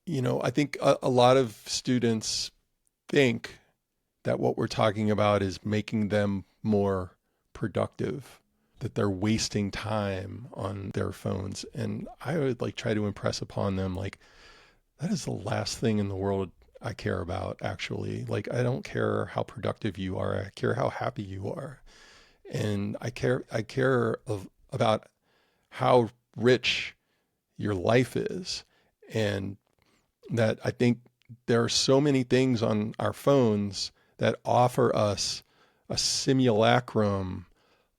I think a lot of students think that what we're talking about is making them more productive, that they're wasting time on their phones. And I would try to impress upon them, that is the last thing in the world I care about, actually. I don't care how productive you are. I care how happy you are. And about how rich your life is. And that I think there are so many things on our phones that offer us a simulacrum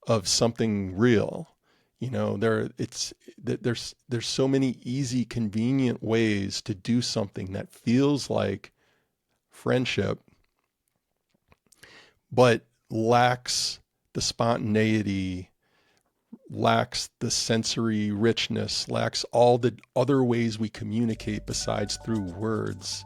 of something real. There's so many easy, convenient ways to do something that feels like friendship, but lacks the spontaneity, lacks the sensory richness, lacks all the other ways we communicate besides through words.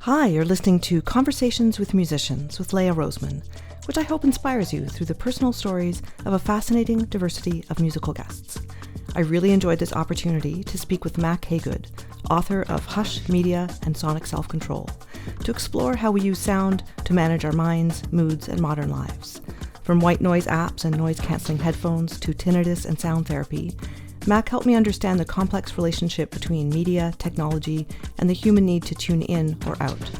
Hi, you're listening to Conversations with Musicians with Leah Roseman, which I hope inspires you through the personal stories of a fascinating diversity of musical guests. I really enjoyed this opportunity to speak with Mack Hagood, author of Hush, Media, and Sonic Self-Control, to explore how we use sound to manage our minds, moods, and modern lives. From white noise apps and noise-canceling headphones to tinnitus and sound therapy, Mack helped me understand the complex relationship between media, technology, and the human need to tune in or out.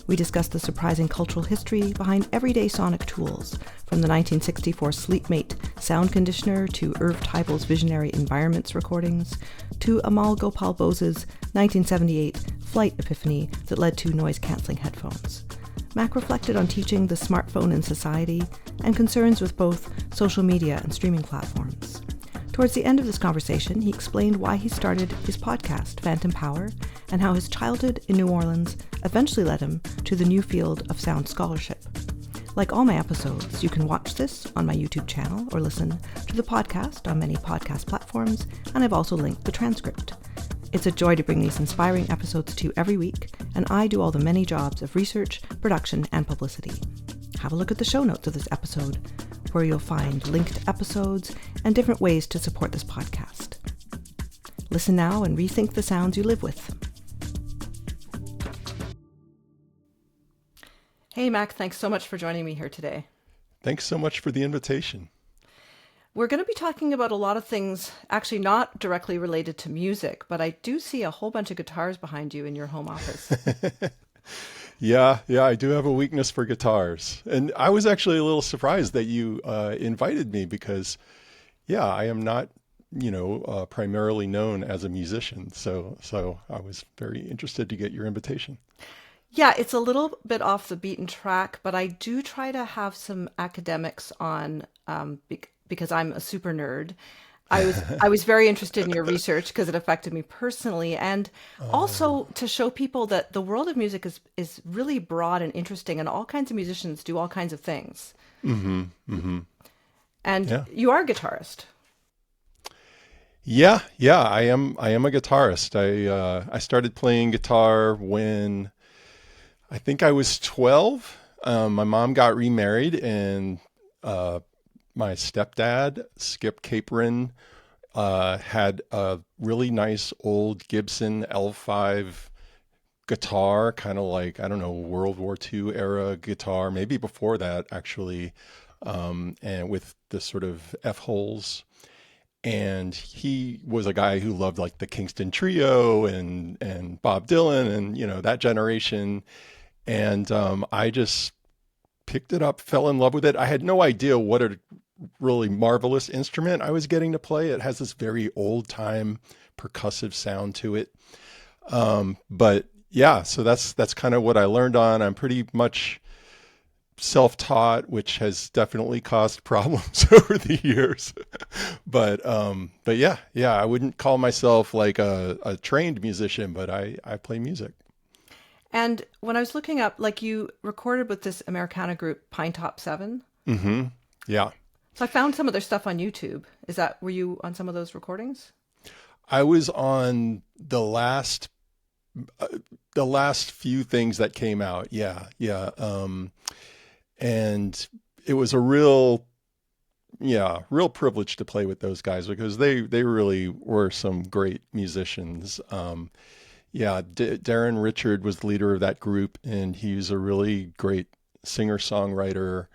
We discussed the surprising cultural history behind everyday sonic tools, from the 1964 Sleepmate sound conditioner to Irv Teibel's visionary Environments recordings, to Amal Gopal Bose's 1978 flight epiphany that led to noise-canceling headphones. Mack reflected on teaching the smartphone in society and concerns with both social media and streaming platforms. Towards the end of this conversation, he explained why he started his podcast, Phantom Power, and how his childhood in New Orleans eventually led him to the new field of sound scholarship. Like all my episodes, you can watch this on my YouTube channel or listen to the podcast on many podcast platforms, and I've also linked the transcript. It's a joy to bring these inspiring episodes to you every week, and I do all the many jobs of research, production, and publicity. Have a look at the show notes of this episode, where you'll find linked episodes and different ways to support this podcast. Listen now and rethink the sounds you live with. Hey, Mack, thanks so much for joining me here today. Thanks so much for the invitation. We're going to be talking about a lot of things, actually not directly related to music, but I do see a whole bunch of guitars behind you in your home office. Yeah, I do have a weakness for guitars. And I was actually a little surprised that you invited me because, I am not, primarily known as a musician. So I was very interested to get your invitation. Yeah, it's a little bit off the beaten track, but I do try to have some academics on because I'm a super nerd. I was very interested in your research because it affected me personally, and also to show people that the world of music is really broad and interesting, and all kinds of musicians do all kinds of things. Mm-hmm. Mm-hmm. And you are a guitarist. Yeah, I am a guitarist. I started playing guitar when I think I was 12. My mom got remarried, and my stepdad, Skip Capron, had a really nice old Gibson L5 guitar, kind of like, I don't know, World War II era guitar, maybe before that actually, and with the sort of F-holes. And he was a guy who loved like the Kingston Trio and Bob Dylan and, that generation. And I just picked it up, fell in love with it. I had no idea what a really marvelous instrument I was getting to play. It has this very old time percussive sound to it. But yeah, so that's kind of what I learned on. I'm pretty much self-taught, which has definitely caused problems over the years. But yeah, I wouldn't call myself like a trained musician, but I play music. And when I was looking up, like you recorded with this Americana group, Pinetop 7. Mm-hmm. Yeah. So I found some of their stuff on YouTube. Were you on some of those recordings? I was on the last few things that came out. Yeah. And it was a real privilege to play with those guys because they really were some great musicians. Yeah, Darren Richard was the leader of that group, and he's a really great singer-songwriter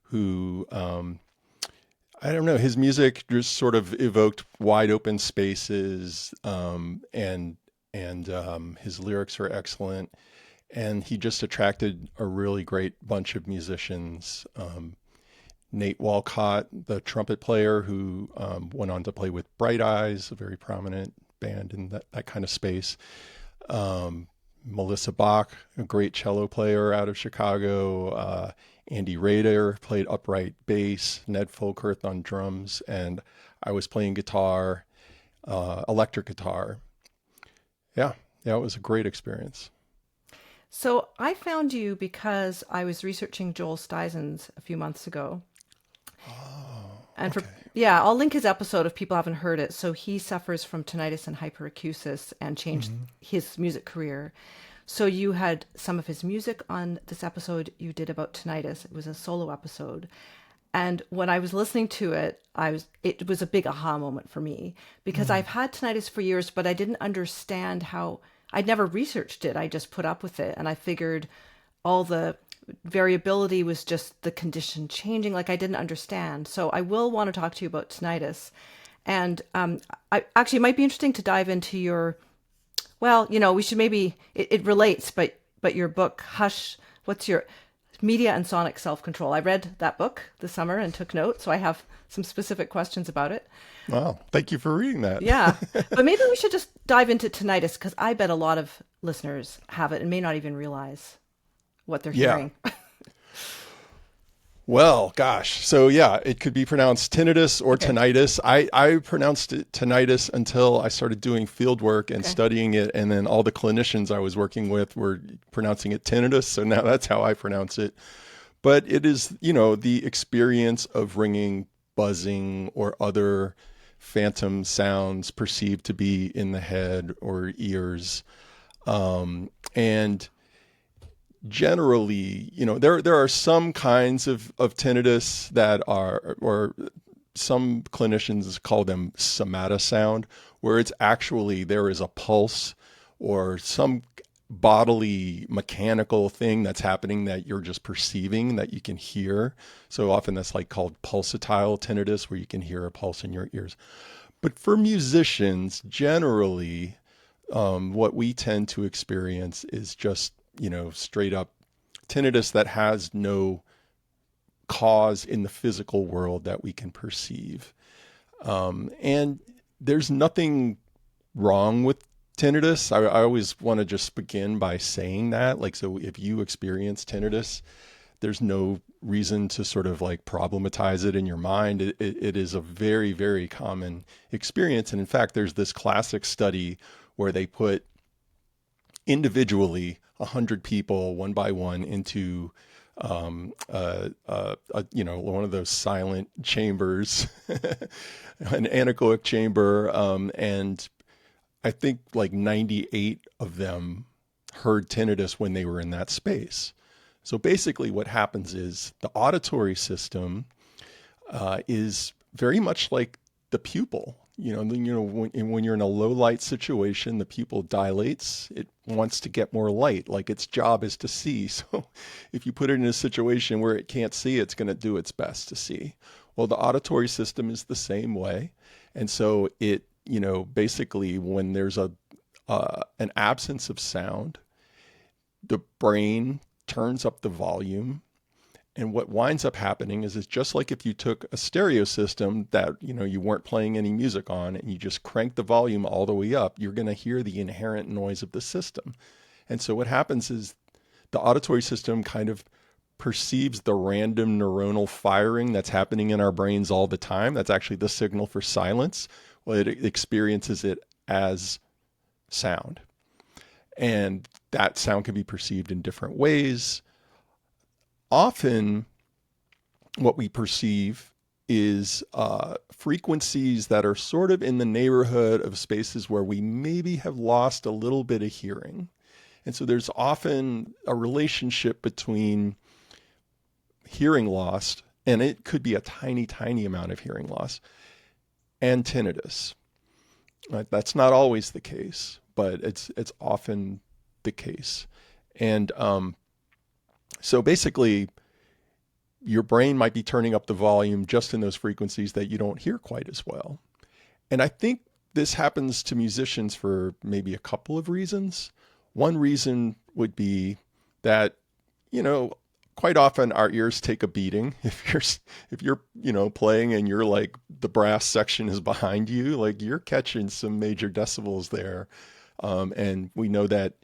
who, I don't know, his music just sort of evoked wide open spaces, and his lyrics are excellent, and he just attracted a really great bunch of musicians. Nate Walcott, the trumpet player who went on to play with Bright Eyes, a very prominent band in that kind of space. Melissa Bach, a great cello player out of Chicago. Andy Rader played upright bass, Ned Folkerth on drums, and I was playing guitar, electric guitar. Yeah, it was a great experience. So I found you because I was researching Joel Steisen's a few months ago. And Okay. I'll link his episode if people haven't heard it. So he suffers from tinnitus and hyperacusis and changed his music career. So you had some of his music on this episode you did about tinnitus. It was a solo episode. And when I was listening to it, it was a big aha moment for me because I've had tinnitus for years, but I didn't understand how. I'd never researched it. I just put up with it, and I figured all the variability was just the condition changing. Like I didn't understand. So I will want to talk to you about tinnitus, and I actually it might be interesting to dive into your. Well, we should maybe it relates, but your book, Hush. What's your Media and Sonic Self-Control? I read that book this summer and took notes, so I have some specific questions about it. Wow, thank you for reading that. Yeah, but maybe we should just dive into tinnitus because I bet a lot of listeners have it and may not even realize what they're hearing. Well, gosh. So yeah, it could be pronounced tinnitus or tinnitus. I pronounced it tinnitus until I started doing field work and studying it. And then all the clinicians I was working with were pronouncing it tinnitus. So now that's how I pronounce it. But it is, the experience of ringing, buzzing, or other phantom sounds perceived to be in the head or ears. And generally, there are some kinds of tinnitus that are, or some clinicians call them somatosound, where it's actually there is a pulse or some bodily mechanical thing that's happening that you're just perceiving that you can hear. So often that's like called pulsatile tinnitus, where you can hear a pulse in your ears. But for musicians, generally, what we tend to experience is just straight up tinnitus that has no cause in the physical world that we can perceive. And there's nothing wrong with tinnitus. I always want to just begin by saying that. Like, so if you experience tinnitus, there's no reason to sort of like problematize it in your mind. It is a very, very common experience. And in fact, there's this classic study where they put individually 100 people one by one into one of those silent chambers, an anechoic chamber, and I think like 98 of them heard tinnitus when they were in that space. So basically what happens is the auditory system is very much like the pupil. When you're in a low light situation, the pupil dilates. It wants to get more light, like its job is to see. So if you put it in a situation where it can't see, it's going to do its best to see. Well, the auditory system is the same way. And so it, basically when there's an absence of sound, the brain turns up the volume. And what winds up happening is it's just like if you took a stereo system that, you weren't playing any music on and you just crank the volume all the way up, you're going to hear the inherent noise of the system. And so what happens is the auditory system kind of perceives the random neuronal firing that's happening in our brains all the time. That's actually the signal for silence. Well, it experiences it as sound. And that sound can be perceived in different ways. Often what we perceive is frequencies that are sort of in the neighborhood of spaces where we maybe have lost a little bit of hearing. And so there's often a relationship between hearing loss, and it could be a tiny, tiny amount of hearing loss, and tinnitus. Right? That's not always the case, but it's often the case. And so basically, your brain might be turning up the volume just in those frequencies that you don't hear quite as well. And I think this happens to musicians for maybe a couple of reasons. One reason would be that, quite often our ears take a beating. If you're playing and you're like the brass section is behind you, like you're catching some major decibels there. And we know that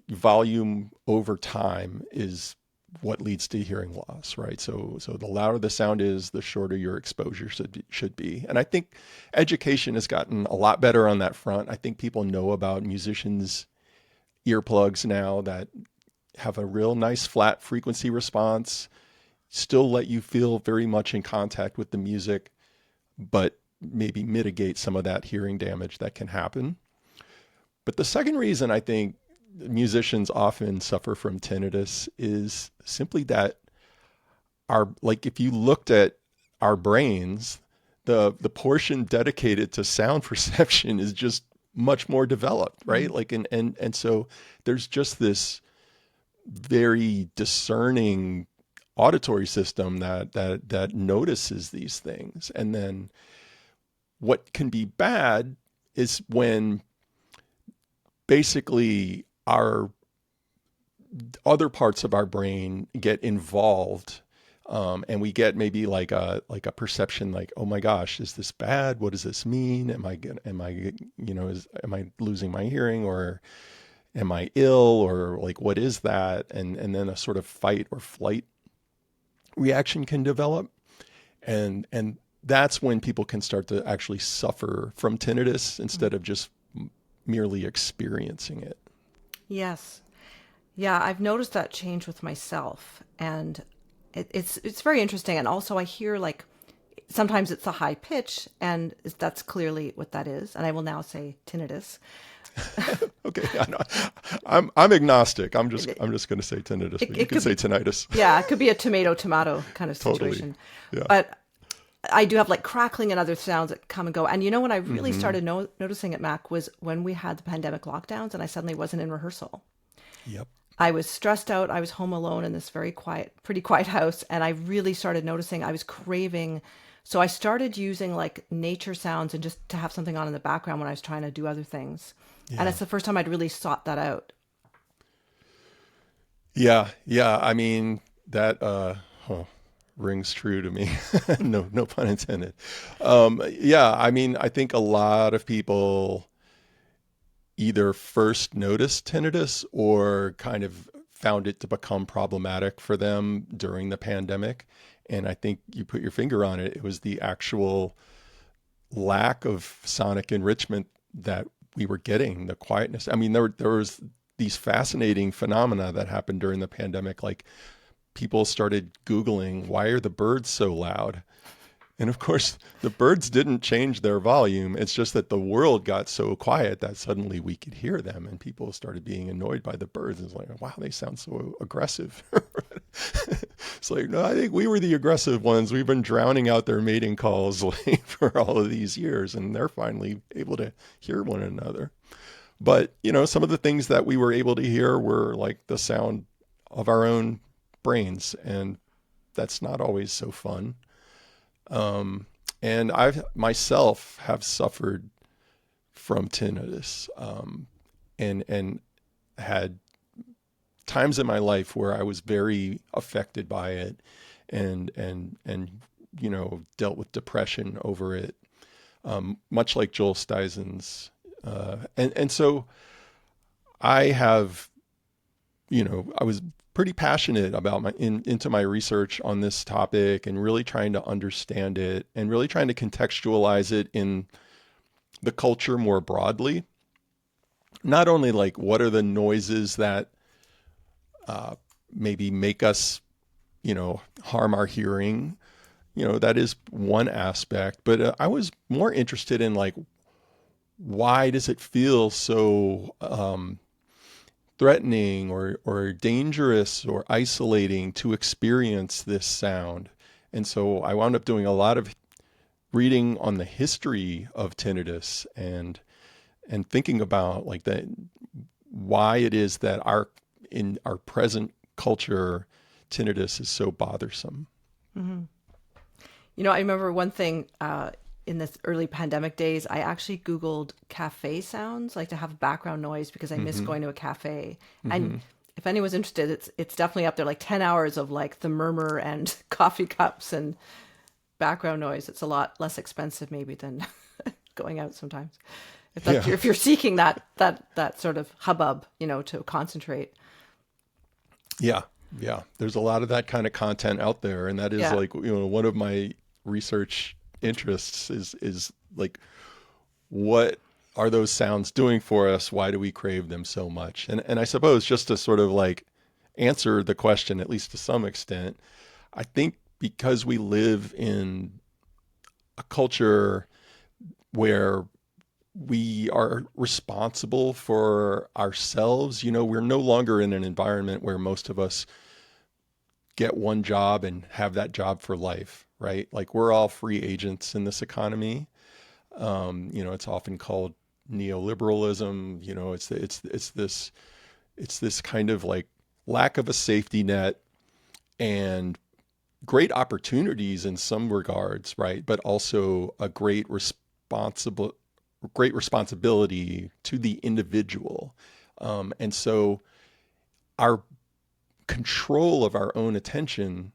volume over time is what leads to hearing loss, right? So the louder the sound is, the shorter your exposure should be. And I think education has gotten a lot better on that front. I think people know about musicians' earplugs now that have a real nice flat frequency response, still let you feel very much in contact with the music, but maybe mitigate some of that hearing damage that can happen. But the second reason I think musicians often suffer from tinnitus is simply that if you looked at our brains, the portion dedicated to sound perception is just much more developed, right? Mm-hmm. And so there's just this very discerning auditory system that notices these things. And then what can be bad is when basically our other parts of our brain get involved, and we get maybe like a perception like, oh my gosh, is this bad? What does this mean? Am I losing my hearing, or am I ill, or like what is that? And then a sort of fight or flight reaction can develop, and that's when people can start to actually suffer from tinnitus instead of just merely experiencing it. Yes. Yeah, I've noticed that change with myself, and it's very interesting. And also I hear like sometimes it's a high pitch, and that's clearly what that is. And I will now say tinnitus. Okay, I'm agnostic. I'm just going to say tinnitus. But you can say tinnitus. Yeah, it could be a tomato kind of situation. Totally. Yeah. But I do have like crackling and other sounds that come and go. And when I really started noticing it, Mac, was when we had the pandemic lockdowns and I suddenly wasn't in rehearsal. Yep. I was stressed out. I was home alone in this pretty quiet house. And I really started noticing I was craving. So I started using like nature sounds and just to have something on in the background when I was trying to do other things. Yeah. And it's the first time I'd really sought that out. Yeah. I mean, that rings true to me. No pun intended. I mean, I think a lot of people either first noticed tinnitus or kind of found it to become problematic for them during the pandemic. And I think you put your finger on it. It was the actual lack of sonic enrichment that we were getting, the quietness. I mean, there was these fascinating phenomena that happened during the pandemic, like people started Googling, why are the birds so loud? And of course, the birds didn't change their volume. It's just that the world got so quiet that suddenly we could hear them, and people started being annoyed by the birds. It's like, wow, they sound so aggressive. It's like, no, I think we were the aggressive ones. We've been drowning out their mating calls for all of these years, and they're finally able to hear one another. But, some of the things that we were able to hear were like the sound of our own brains, and that's not always so fun. And I've myself have suffered from tinnitus, and had times in my life where I was very affected by it, and dealt with depression over it, much like Joel Steisen's, and so I have, I was pretty passionate about into my research on this topic, and really trying to understand it and really trying to contextualize it in the culture more broadly. Not only like what are the noises that maybe make us, harm our hearing, that is one aspect, but I was more interested in like, why does it feel so threatening or dangerous or isolating to experience this sound? And so I wound up doing a lot of reading on the history of tinnitus, and and thinking about like that, why it is that in our present culture, tinnitus is so bothersome. Mm-hmm. I remember one thing in this early pandemic days, I actually Googled cafe sounds, like to have background noise because I miss going to a cafe. And if anyone's interested, it's definitely up there, like 10 hours of like the murmur and coffee cups and background noise. It's a lot less expensive maybe than going out sometimes. If you're seeking that sort of hubbub, to concentrate. Yeah. Yeah. There's a lot of that kind of content out there. And that is like, one of my research interests is like, what are those sounds doing for us? Why do we crave them so much? And I suppose just to sort of like answer the question, at least to some extent, I think because we live in a culture where we are responsible for ourselves, we're no longer in an environment where most of us get one job and have that job for life, right? Like we're all free agents in this economy. It's often called neoliberalism. It's this kind of like lack of a safety net and great opportunities in some regards, right? But also a great responsibility to the individual. And so our control of our own attention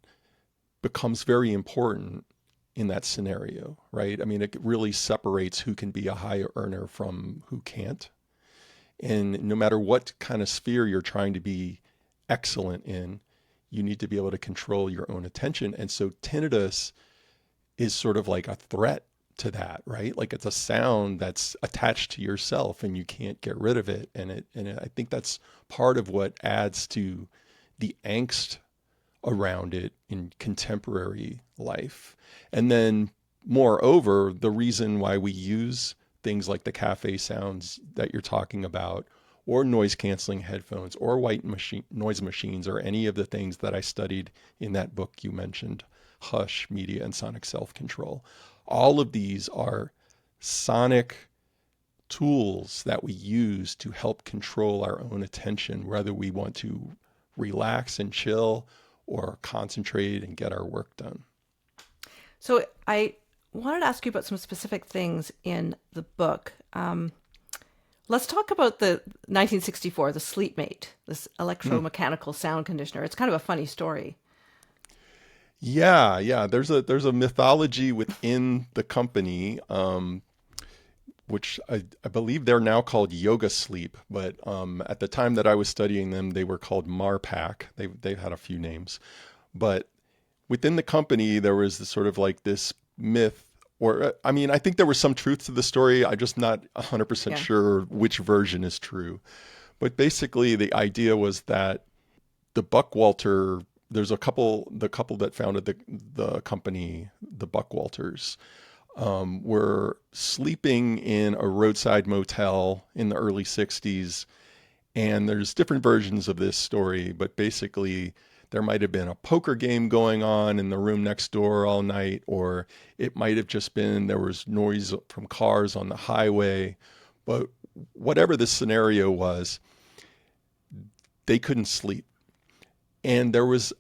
becomes very important in that scenario, right? I mean, it really separates who can be a high earner from who can't. And no matter what kind of sphere you're trying to be excellent in, you need to be able to control your own attention. And so tinnitus is sort of like a threat to that, right? Like it's a sound that's attached to yourself and you can't get rid of it. And I think that's part of what adds to the angst around it in contemporary life. And then moreover, the reason why we use things like the cafe sounds that you're talking about, or noise canceling headphones, or white noise machines, or any of the things that I studied in that book you mentioned, Hush, Media, and Sonic Self-Control. All of these are sonic tools that we use to help control our own attention, whether we want to relax and chill or concentrate and get our work done. So I wanted to ask you about some specific things in the book. Let's talk about the 1964, the Sleepmate, this electromechanical sound conditioner. It's kind of a funny story. Yeah. There's a mythology within the company, which I believe they're now called Yoga Sleep, but at the time that I was studying them, they were called Marpac. They've had a few names, but within the company there was this sort of like this myth, or I mean, I think there was some truth to the story. I'm just not 100% sure which version is true, but basically the idea was that the Buckwalter, there's the couple that founded the company, the Buckwalters, were sleeping in a roadside motel in the early 60s. And there's different versions of this story, but basically there might have been a poker game going on in the room next door all night, or it might have just been there was noise from cars on the highway. But whatever the scenario was, they couldn't sleep. And there was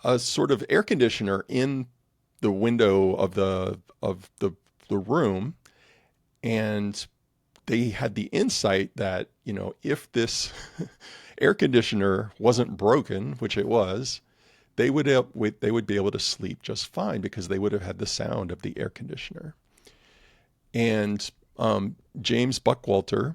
a sort of air conditioner in the window of the room, and they had the insight that, if this air conditioner wasn't broken, which it was, they would be able to sleep just fine because they would have had the sound of the air conditioner. And James Buckwalter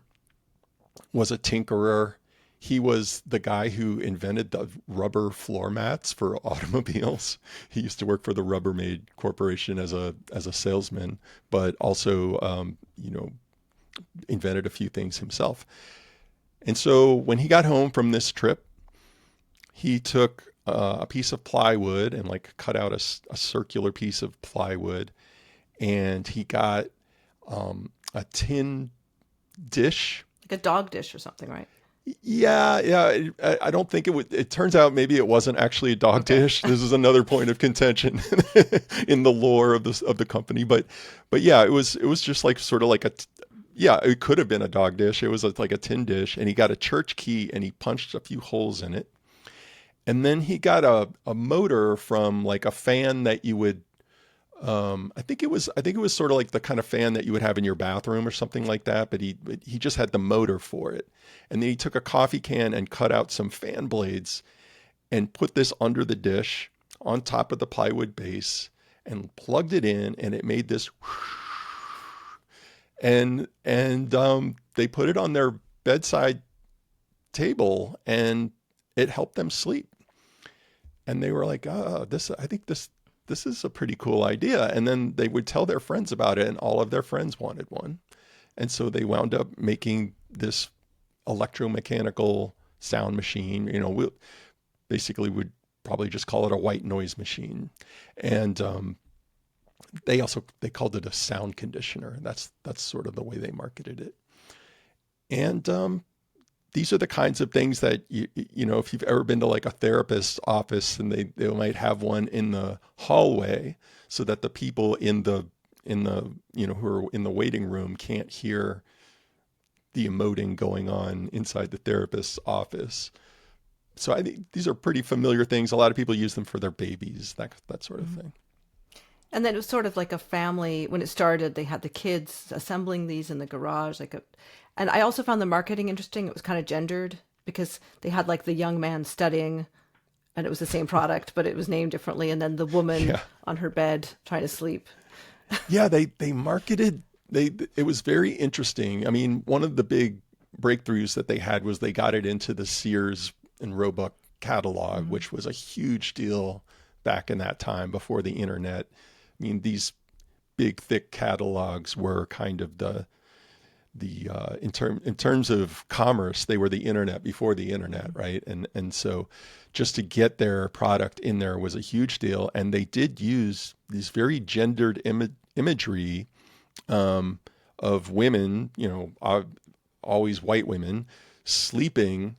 was a tinkerer. He was the guy who invented the rubber floor mats for automobiles. He used to work for the Rubbermaid Corporation as a salesman, but also, invented a few things himself. And so when he got home from this trip, he took a piece of plywood and like cut out a circular piece of plywood, and he got a tin dish. Like a dog dish or something, right? Yeah. I don't think it would. It turns out maybe it wasn't actually a dog dish. This is another point of contention in the lore of the company. But yeah, it was just like sort of like Yeah, it could have been a dog dish. It was like a tin dish, and he got a church key and he punched a few holes in it. And then he got a motor from like a fan that you would I think it was sort of like the kind of fan that you would have in your bathroom or something like that, but he just had the motor for it. And then he took a coffee can and cut out some fan blades and put this under the dish on top of the plywood base and plugged it in, and it made this and they put it on their bedside table, and it helped them sleep. And they were like, I think this is a pretty cool idea. And then they would tell their friends about it, and all of their friends wanted one. And so they wound up making this electromechanical sound machine. We basically would probably just call it a white noise machine. And they called it a sound conditioner. That's sort of the way they marketed it. And these are the kinds of things that if you've ever been to like a therapist's office, and they might have one in the hallway so that the people in the who are in the waiting room can't hear the emoting going on inside the therapist's office. So I think these are pretty familiar things. A lot of people use them for their babies, that sort of thing. And then it was sort of like a family. When it started, they had the kids assembling these in the garage, and I also found the marketing interesting. It was kind of gendered because they had like the young man studying, and it was the same product, but it was named differently. And then the woman on her bed trying to sleep. Yeah, they marketed. It was very interesting. I mean, one of the big breakthroughs that they had was they got it into the Sears and Roebuck catalog, which was a huge deal back in that time before the internet. I mean, these big, thick catalogs were kind of in terms of commerce, they were the internet before the internet, right? And so just to get their product in there was a huge deal. And they did use these very gendered imagery of women, always white women, sleeping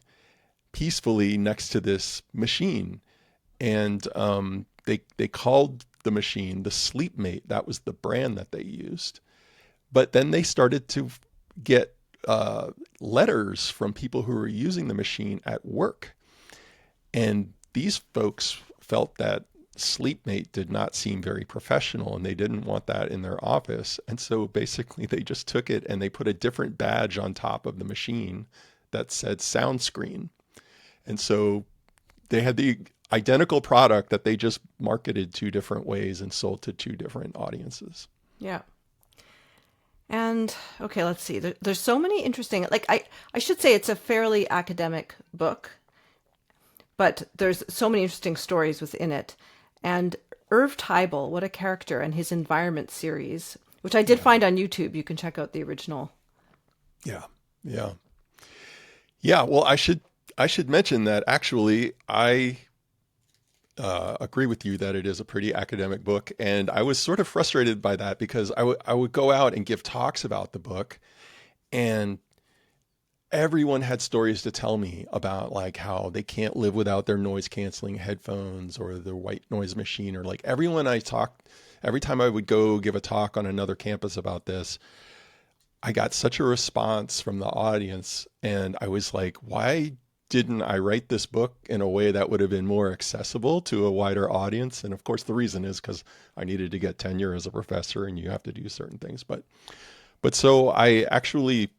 peacefully next to this machine. And they called the machine the Sleep Mate. That was the brand that they used. But then they started to get letters from people who were using the machine at work. And these folks felt that Sleep Mate did not seem very professional, and they didn't want that in their office. And so basically they just took it and they put a different badge on top of the machine that said Sound Screen. And so they had the identical product that they just marketed two different ways and sold to two different audiences. Yeah. And okay, let's see. There's so many interesting, I should say it's a fairly academic book, but there's so many interesting stories within it. And Irv Teibel, what a character, and his Environment series, which I did find on YouTube. You can check out the original. Yeah. Well, I should mention that actually I agree with you that it is a pretty academic book. And I was sort of frustrated by that because I would go out and give talks about the book, and everyone had stories to tell me about like how they can't live without their noise canceling headphones or their white noise machine, or like every time I would go give a talk on another campus about this, I got such a response from the audience. And I was like, why didn't I write this book in a way that would have been more accessible to a wider audience? And of course, the reason is because I needed to get tenure as a professor, and you have to do certain things. But so I actually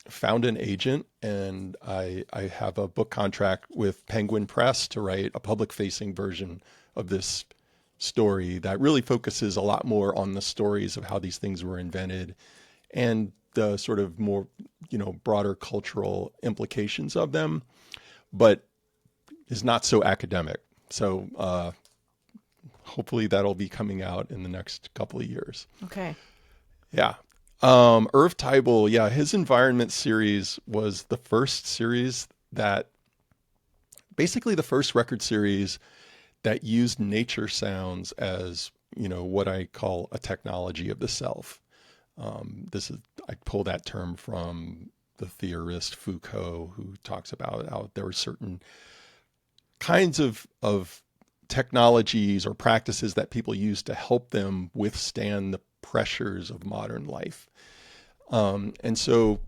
found an agent, and I have a book contract with Penguin Press to write a public-facing version of this story that really focuses a lot more on the stories of how these things were invented and the sort of more, broader cultural implications of them, but is not so academic. So hopefully that'll be coming out in the next couple of years. Okay. Yeah. Irv Teibel, his Environment series was the first series basically the first record series that used nature sounds as, what I call a technology of the self. I pull that term from the theorist Foucault, who talks about how there were certain kinds of technologies or practices that people use to help them withstand the pressures of modern life. And so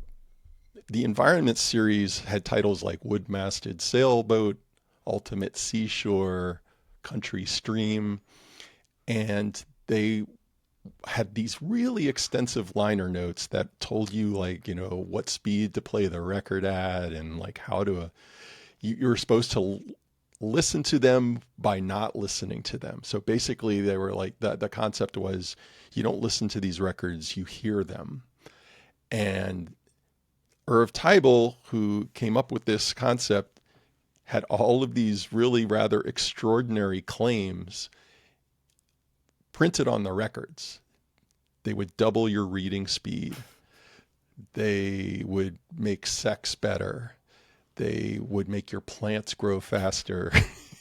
the Environment series had titles like Wood-Masted Sailboat, Ultimate Seashore, Country Stream, and they had these really extensive liner notes that told you, like, what speed to play the record at, and like how to, you're supposed to listen to them by not listening to them. So basically they were like, the concept was, you don't listen to these records, you hear them. And Irv Teibel, who came up with this concept, had all of these really rather extraordinary claims printed on the records. They would double your reading speed. They would make sex better. They would make your plants grow faster.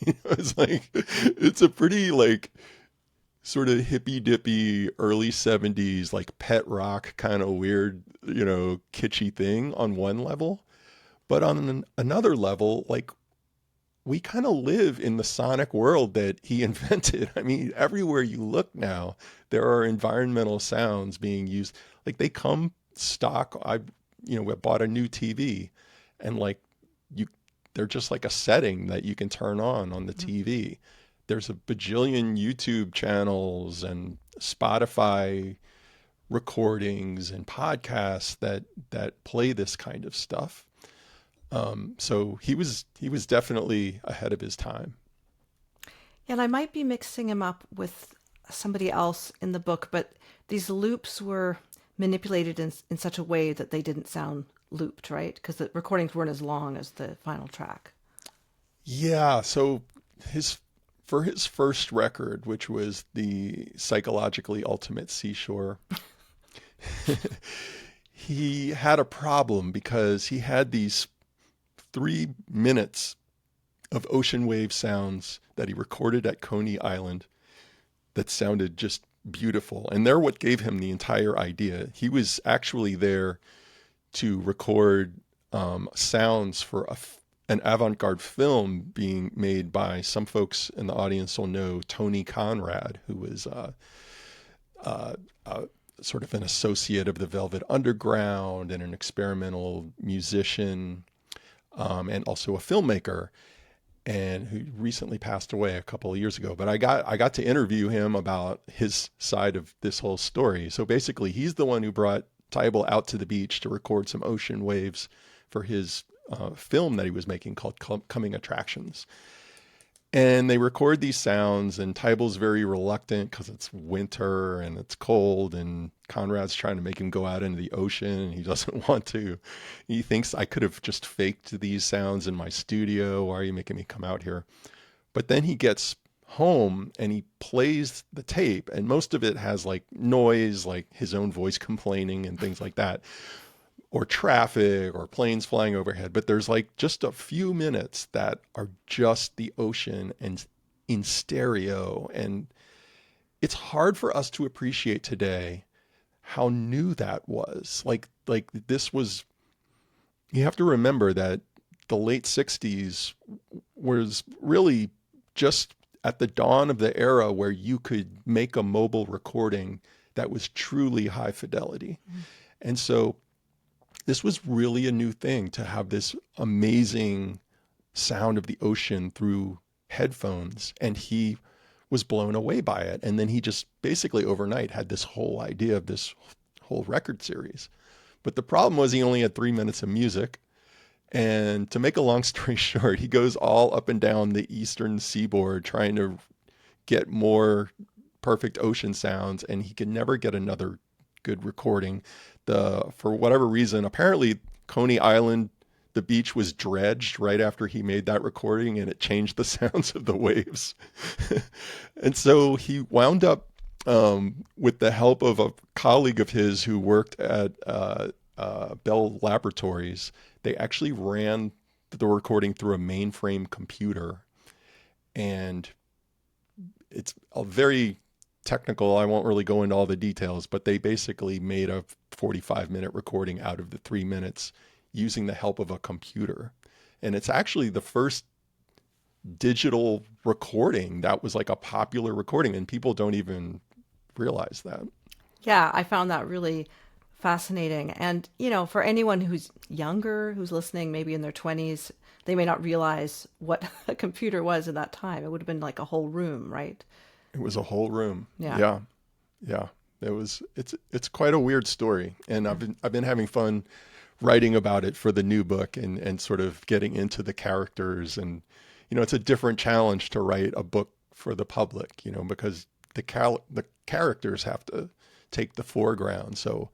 It's like, it's a pretty like sort of hippy dippy early 70s, like pet rock kind of weird, kitschy thing on one level. But on another level, like, we kind of live in the sonic world that he invented. I mean, everywhere you look now, there are environmental sounds being used. Like, they come stock. I bought a new TV, and like they're just like a setting that you can turn on the TV. There's a bajillion YouTube channels and Spotify recordings and podcasts that play this kind of stuff. So he was definitely ahead of his time. And I might be mixing him up with somebody else in the book, but these loops were manipulated in such a way that they didn't sound looped, right? Because the recordings weren't as long as the final track. Yeah. So for his first record, which was the Psychologically Ultimate Seashore, he had a problem because he had these 3 minutes of ocean wave sounds that he recorded at Coney Island that sounded just beautiful. And they're what gave him the entire idea. He was actually there to record sounds for an avant-garde film being made by, some folks in the audience will know, Tony Conrad, who was sort of an associate of the Velvet Underground and an experimental musician, and also a filmmaker, and who recently passed away a couple of years ago. But I got to interview him about his side of this whole story. So basically, he's the one who brought Teibel out to the beach to record some ocean waves for his film that he was making called Coming Attractions. And they record these sounds, and Teibel's very reluctant because it's winter and it's cold, and Conrad's trying to make him go out into the ocean, and he doesn't want to. He thinks, I could have just faked these sounds in my studio. Why are you making me come out here? But then he gets home and he plays the tape, and most of it has like noise, like his own voice complaining and things like that, or traffic or planes flying overhead. But there's like just a few minutes that are just the ocean and in stereo. And it's hard for us to appreciate today how new that was. Like this was, you have to remember that the late 60s was really just at the dawn of the era where you could make a mobile recording that was truly high fidelity. Mm-hmm. And so this was really a new thing, to have this amazing sound of the ocean through headphones. And he was blown away by it. And then he just basically overnight had this whole idea of this whole record series. But the problem was he only had 3 minutes of music. And to make a long story short, he goes all up and down the eastern seaboard trying to get more perfect ocean sounds, and he could never get another good recording. For whatever reason, apparently Coney Island, the beach was dredged right after he made that recording, and it changed the sounds of the waves. And so he wound up with the help of a colleague of his who worked at Bell Laboratories. They actually ran the recording through a mainframe computer, and it's a very technical. I won't really go into all the details, but they basically made a 45-minute recording out of the 3 minutes using the help of a computer. And it's actually the first digital recording that was like a popular recording, and people don't even realize that. Yeah, I found that really fascinating. And, for anyone who's younger, who's listening, maybe in their 20s, they may not realize what a computer was in that time. It would have been like a whole room, right? It was a whole room. Yeah. Yeah. Yeah. It's quite a weird story. And I've been having fun writing about it for the new book and sort of getting into the characters. And, it's a different challenge to write a book for the public, because the characters have to take the foreground. So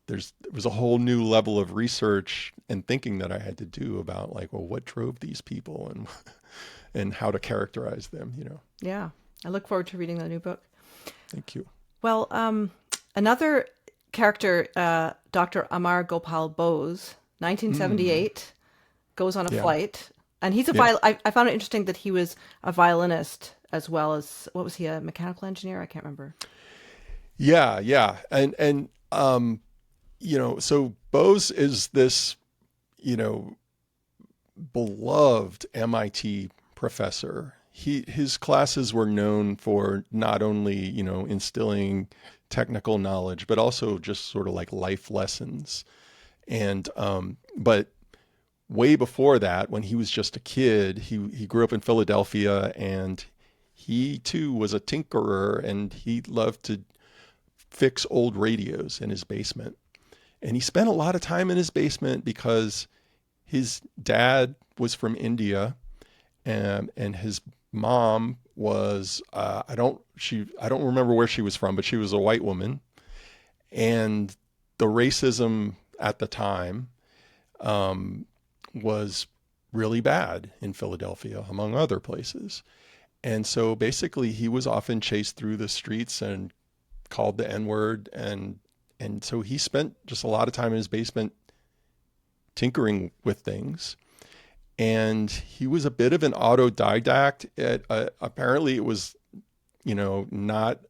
there was a whole new level of research and thinking that I had to do about what drove these people and how to characterize them, Yeah. I look forward to reading the new book. Thank you. Well, another character, Dr. Amar Gopal Bose, 1978, goes on a flight. And he's I found it interesting that he was a violinist as well as, what was he, a mechanical engineer? I can't remember. Yeah, yeah. And so Bose is this, beloved MIT professor. His classes were known for not only, instilling technical knowledge, but also just sort of like life lessons. And, but way before that, when he was just a kid, he grew up in Philadelphia, and he too was a tinkerer, and he loved to fix old radios in his basement. And he spent a lot of time in his basement because his dad was from India, and his mom was I don't remember where she was from, but she was a white woman, and the racism at the time was really bad in Philadelphia, among other places. And so basically he was often chased through the streets and called the N-word. And so he spent just a lot of time in his basement tinkering with things. And he was a bit of an autodidact. Apparently it was, not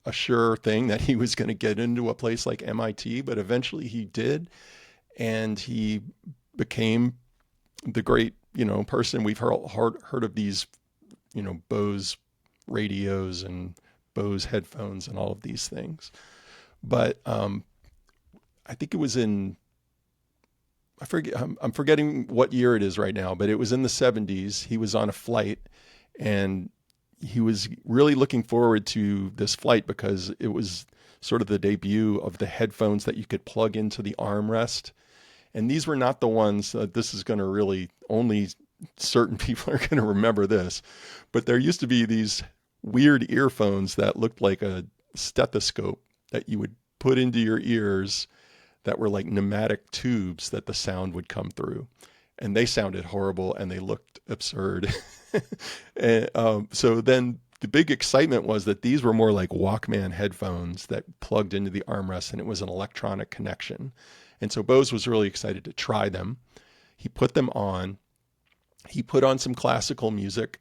a sure thing that he was going to get into a place like MIT, but eventually he did. And he became the great, person. We've heard of these, Bose radios and Bose headphones and all of these things. But I think it was I'm forgetting what year it is right now, but it was in the 70s. He was on a flight, and he was really looking forward to this flight because it was sort of the debut of the headphones that you could plug into the armrest. And these were not the ones, this is going to really, only certain people are going to remember this, but there used to be these weird earphones that looked like a stethoscope that you would put into your ears that were like pneumatic tubes that the sound would come through. And they sounded horrible and they looked absurd. And so then the big excitement was that these were more like Walkman headphones that plugged into the armrest, and it was an electronic connection. And so Bose was really excited to try them. He put them on. He put on some classical music.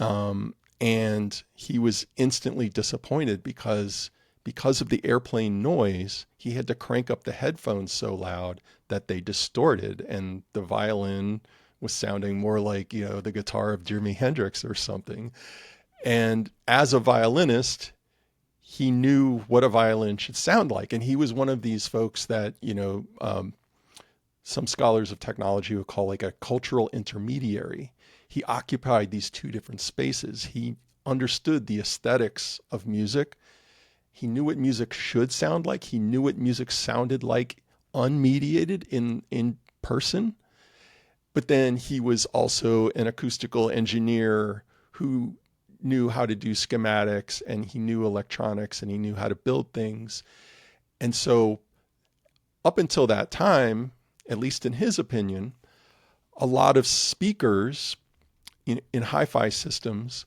And he was instantly disappointed because of the airplane noise, he had to crank up the headphones so loud that they distorted, and the violin was sounding more like, the guitar of Jimi Hendrix or something. And as a violinist, he knew what a violin should sound like. And he was one of these folks that, some scholars of technology would call like a cultural intermediary. He occupied these two different spaces. He understood the aesthetics of music. He knew what music should sound like. He knew what music sounded like unmediated in person. But then he was also an acoustical engineer who knew how to do schematics, and he knew electronics, and he knew how to build things. And so up until that time, at least in his opinion, a lot of speakers in hi-fi systems,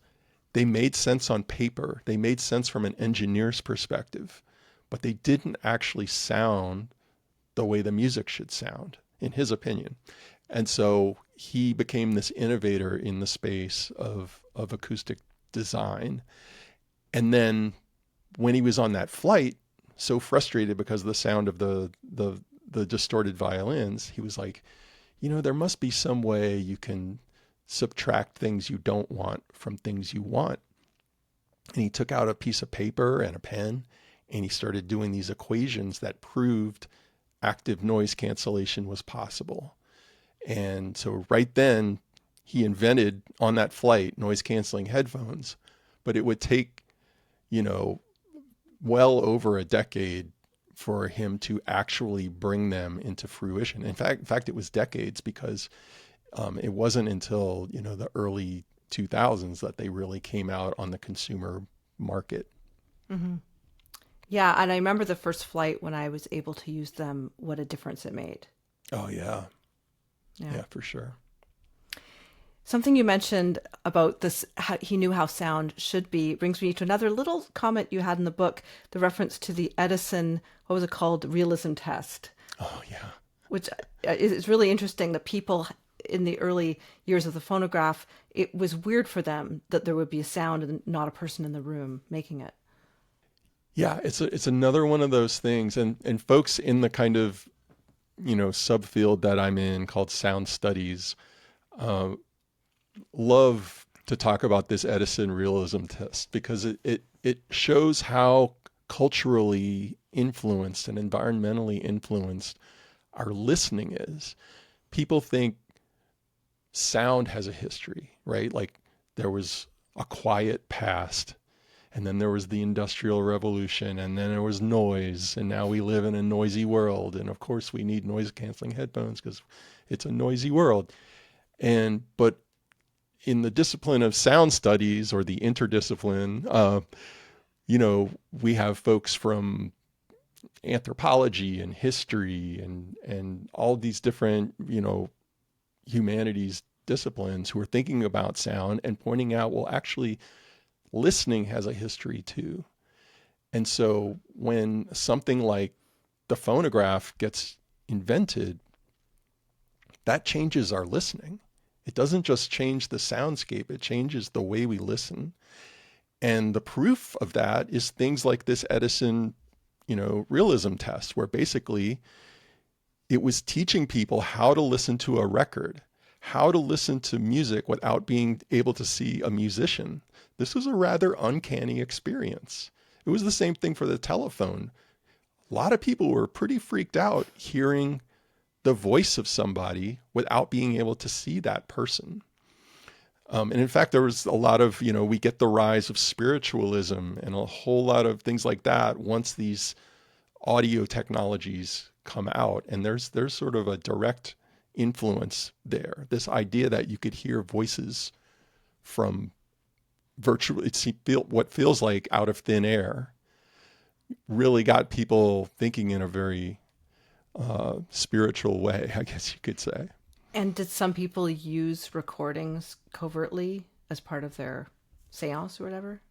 they made sense on paper. They made sense from an engineer's perspective, but they didn't actually sound the way the music should sound, in his opinion. And so he became this innovator in the space of acoustic design. And then when he was on that flight, so frustrated because of the sound of the distorted violins, he was like, there must be some way you can subtract things you don't want from things you want. And he took out a piece of paper and a pen, and he started doing these equations that proved active noise cancellation was possible. And so right then he invented on that flight noise canceling headphones, but it would take, well over a decade for him to actually bring them into fruition. In fact, it was decades, because it wasn't until, the early 2000s that they really came out on the consumer market. Mm-hmm. Yeah, and I remember the first flight when I was able to use them, what a difference it made. Oh, yeah. Yeah, for sure. Something you mentioned about this, how he knew how sound should be, brings me to another little comment you had in the book, the reference to the Edison, what was it called, realism test. Oh, yeah. Which is really interesting that people in the early years of the phonograph, it was weird for them that there would be a sound and not a person in the room making it. Yeah, it's another one of those things. And folks in the kind of, subfield that I'm in called sound studies, love to talk about this Edison Realism test, because it shows how culturally influenced and environmentally influenced our listening is. People think sound has a history, right? Like there was a quiet past, and then there was the Industrial Revolution, and then there was noise, and now we live in a noisy world. And of course we need noise canceling headphones because it's a noisy world. But in the discipline of sound studies, or the interdiscipline, we have folks from anthropology and history and all these different, humanities disciplines who are thinking about sound and pointing out, well, actually, listening has a history too. And so when something like the phonograph gets invented, that changes our listening. It doesn't just change the soundscape, it changes the way we listen. And the proof of that is things like this Edison, realism test, where basically it was teaching people how to listen to a record, how to listen to music without being able to see a musician. This was a rather uncanny experience. It was the same thing for the telephone. A lot of people were pretty freaked out hearing the voice of somebody without being able to see that person. And in fact, there was a lot of, we get the rise of spiritualism and a whole lot of things like that once these audio technologies come out. And there's sort of a direct influence there. This idea that you could hear voices from virtually, what feels like out of thin air, really got people thinking in a very spiritual way, I guess you could say. And did some people use recordings covertly as part of their seance or whatever?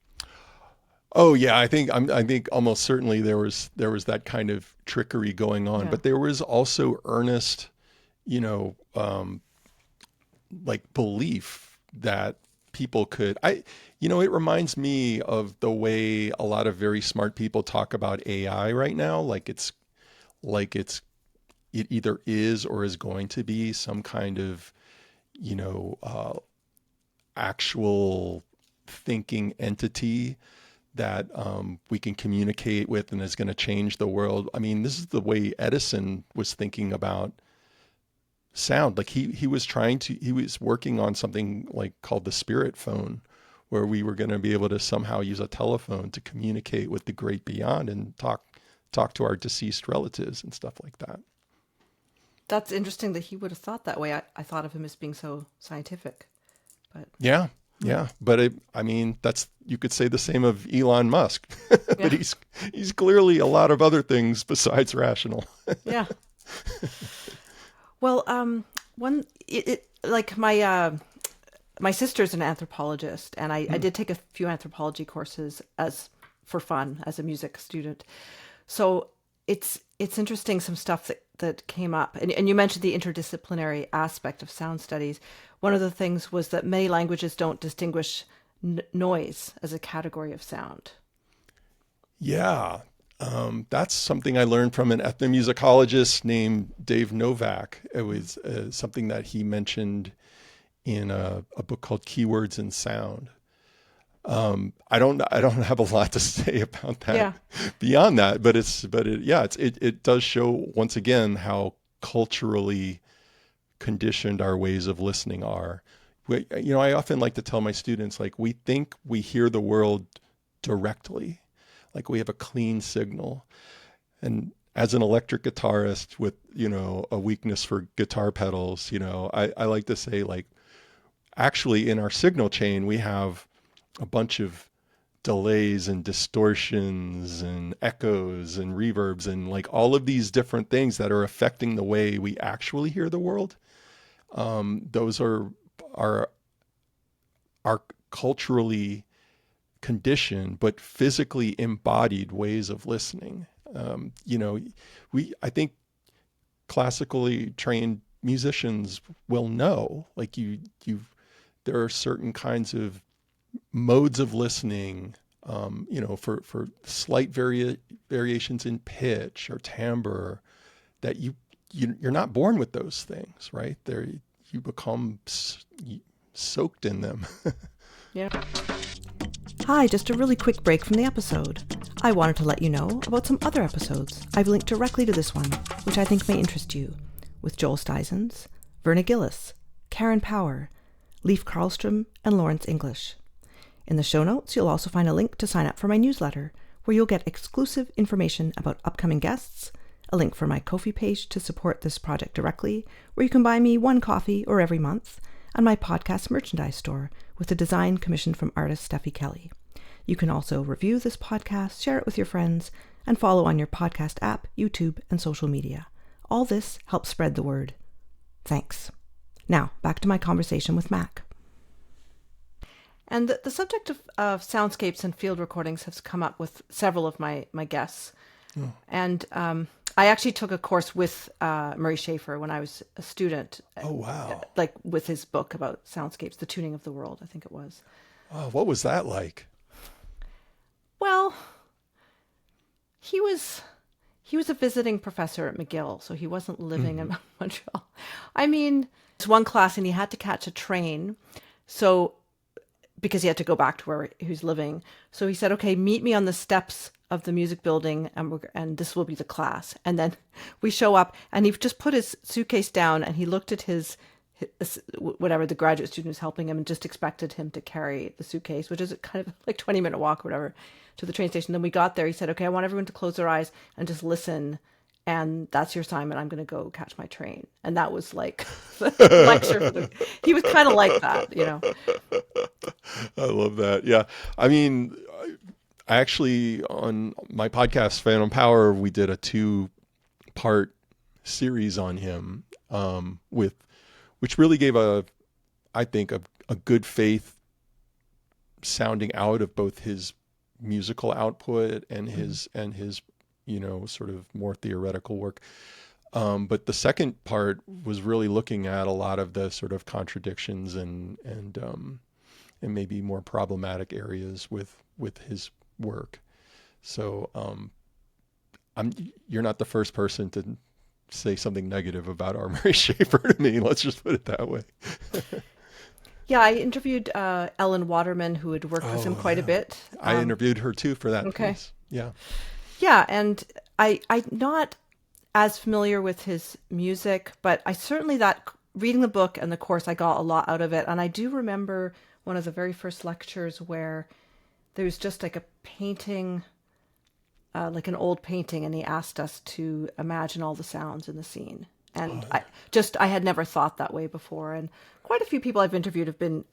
Oh yeah, I think almost certainly there was that kind of trickery going on, but there was also earnest, like belief that people could. It reminds me of the way a lot of very smart people talk about AI right now, it either is or is going to be some kind of, actual thinking entity that we can communicate with and is going to change the world. I mean, this is the way Edison was thinking about sound. Like he was working on something like called the spirit phone, where we were going to be able to somehow use a telephone to communicate with the great beyond and talk to our deceased relatives and stuff like that. That's interesting that he would have thought that way. I thought of him as being so scientific, but yeah. But you could say the same of Elon Musk, but he's clearly a lot of other things besides rational. Yeah. Well, my sister's an anthropologist, and I did take a few anthropology courses for fun as a music student. So it's interesting, some stuff that came up. And you mentioned the interdisciplinary aspect of sound studies. One of the things was that many languages don't distinguish noise as a category of sound. Yeah. That's something I learned from an ethnomusicologist named Dave Novak. It was something that he mentioned in a book called Keywords in Sound. I don't have a lot to say about that Yeah. beyond that, but it does show once again how culturally conditioned our ways of listening are. I often like to tell my students, like, we think we hear the world directly, like we have a clean signal. And as an electric guitarist with, a weakness for guitar pedals, I like to say, like, actually in our signal chain, we have a bunch of delays and distortions and echoes and reverbs and like all of these different things that are affecting the way we actually hear the world. Those are culturally conditioned but physically embodied ways of listening. I think classically trained musicians will know, like, there are certain kinds of modes of listening, for slight variations in pitch or timbre, that you're not born with those things, right? You become soaked in them. Yeah. Hi, just a really quick break from the episode. I wanted to let you know about some other episodes I've linked directly to this one, which I think may interest you, with Joel Steisens, Verna Gillis, Karen Power, Leif Karlstrom, and Lawrence English. In the show notes, you'll also find a link to sign up for my newsletter, where you'll get exclusive information about upcoming guests, a link for my Ko-fi page to support this project directly, where you can buy me one coffee or every month, and my podcast merchandise store with a design commissioned from artist Steffi Kelly. You can also review this podcast, share it with your friends, and follow on your podcast app, YouTube, and social media. All this helps spread the word. Thanks. Now, back to my conversation with Mack. And the subject of soundscapes and field recordings has come up with several of my guests. Oh. And I actually took a course with Murray Schafer when I was a student. Oh, wow. Like with his book about soundscapes, The Tuning of the World, I think it was. Oh, what was that like? Well, he was a visiting professor at McGill, so he wasn't living in Montreal. I mean, it's one class and he had to catch a train. So because he had to go back to where he was living. So he said, okay, meet me on the steps of the music building and this will be the class. And then we show up and he just put his suitcase down and he looked at his whatever the graduate student was helping him and just expected him to carry the suitcase, which is kind of like 20-minute walk or whatever to the train station. Then we got there. He said, okay, I want everyone to close their eyes and just listen. And that's your assignment. I'm going to go catch my train. And that was like the lecture. He was kind of like that, I love that. Yeah. I mean, I actually, on my podcast, Phantom Power, we did a 2-part series on him, which really gave I think a good faith sounding out of both his musical output and his sort of more theoretical work. But the second part was really looking at a lot of the sort of contradictions and maybe more problematic areas with his work. So you're not the first person to say something negative about our Murray Schafer to me. Let's just put it that way. Yeah, I interviewed Ellen Waterman, who had worked with him quite a bit. I interviewed her too for that piece. Yeah. Yeah, and I'm not as familiar with his music, but I certainly reading the book and the course, I got a lot out of it. And I do remember one of the very first lectures where there was just like a painting, like an old painting, and he asked us to imagine all the sounds in the scene. And I had never thought that way before. And quite a few people I've interviewed have been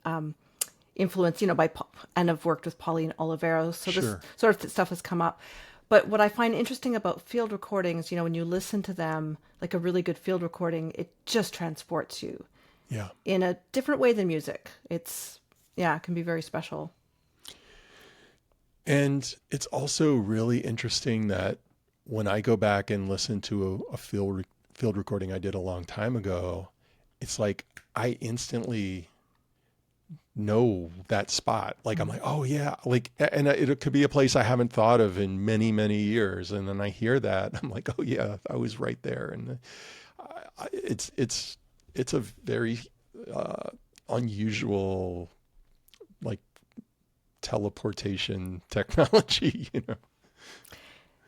influenced, by and have worked with Pauline Oliveros. So this sort of stuff has come up. But what I find interesting about field recordings, when you listen to them, like a really good field recording, it just transports you. Yeah. In a different way than music. It can be very special. And it's also really interesting that when I go back and listen to a field recording I did a long time ago, it's like I instantly know that spot. Like I'm like, oh yeah, like, and it could be a place I haven't thought of in many, many years. And then I hear that, I'm like, oh yeah, I was right there. And it's a very unusual, like, teleportation technology,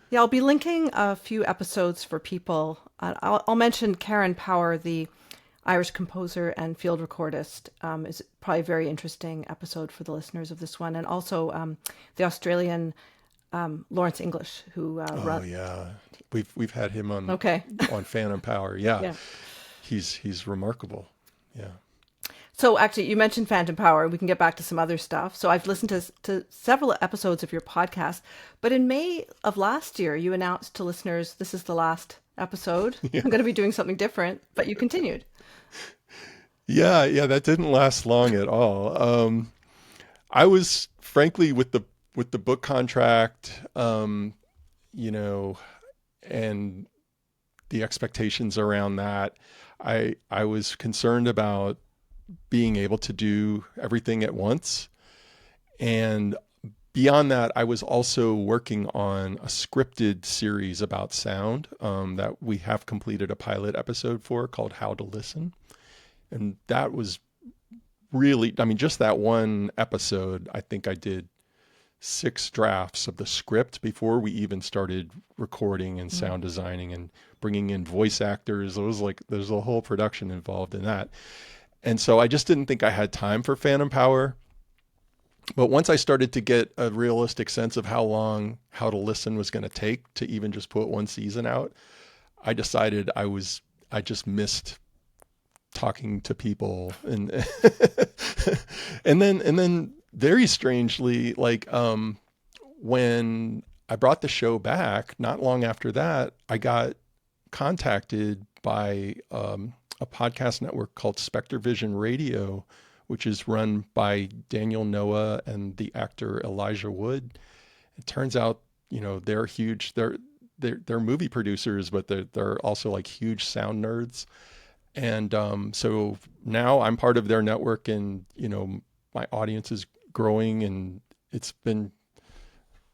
Yeah, I'll be linking a few episodes for people. I'll mention Karen Power, the Irish composer and field recordist, is probably a very interesting episode for the listeners of this one. And also the Australian Lawrence English, who yeah, we've had him on Okay. on Phantom Power. Yeah, Yeah. He's remarkable. Yeah. So actually, you mentioned Phantom Power. We can get back to some other stuff. So I've listened to several episodes of your podcast. But in May of last year, you announced to listeners, this is the last episode. Yeah. I'm going to be doing something different. But you continued. Yeah, that didn't last long at all. I was frankly with the book contract, and the expectations around that. I was concerned about being able to do everything at once. And beyond that, I was also working on a scripted series about sound that we have completed a pilot episode for called How to Listen. And that was really, just that one episode, I think I did 6 drafts of the script before we even started recording and sound designing and bringing in voice actors. It was like, there's a whole production involved in that. And so I just didn't think I had time for Phantom Power. But once I started to get a realistic sense of how long How to Listen was going to take to even just put one season out, I decided I just missed talking to people. And and then very strangely, when I brought the show back, not long after that, I got contacted by a podcast network called Spectre Vision Radio, which is run by Daniel Noah and the actor Elijah Wood. It turns out, they're huge. They're movie producers, but they're also like huge sound nerds. And so now I'm part of their network, and my audience is growing, and it's been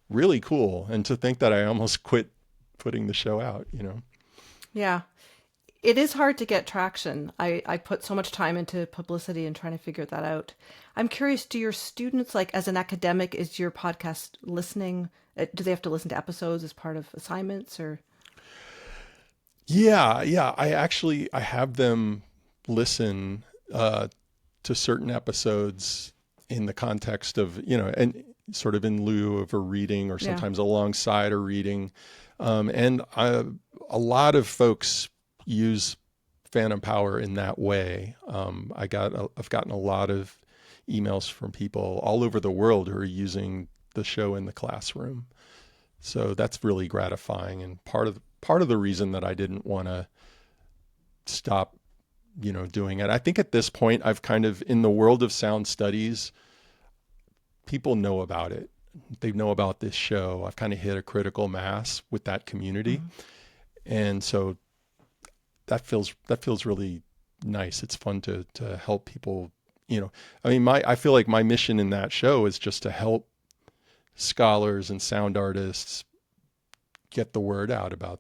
really cool. And to think that I almost quit putting the show out, Yeah. It is hard to get traction. I put so much time into publicity and trying to figure that out. I'm curious, do your students, as an academic, is your podcast listening? Do they have to listen to episodes as part of assignments or? Yeah. I have them listen to certain episodes in the context of, and sort of in lieu of a reading or sometimes alongside a reading. And a lot of folks use Phantom Power in that way. I've gotten a lot of emails from people all over the world who are using the show in the classroom. So that's really gratifying, and part of the reason that I didn't want to stop, doing it. I think at this point I've kind of, in the world of sound studies, people know about it. They know about this show. I've kind of hit a critical mass with that community. Mm-hmm. And so that feels really nice. It's fun to help people, I feel like my mission in that show is just to help scholars and sound artists get the word out about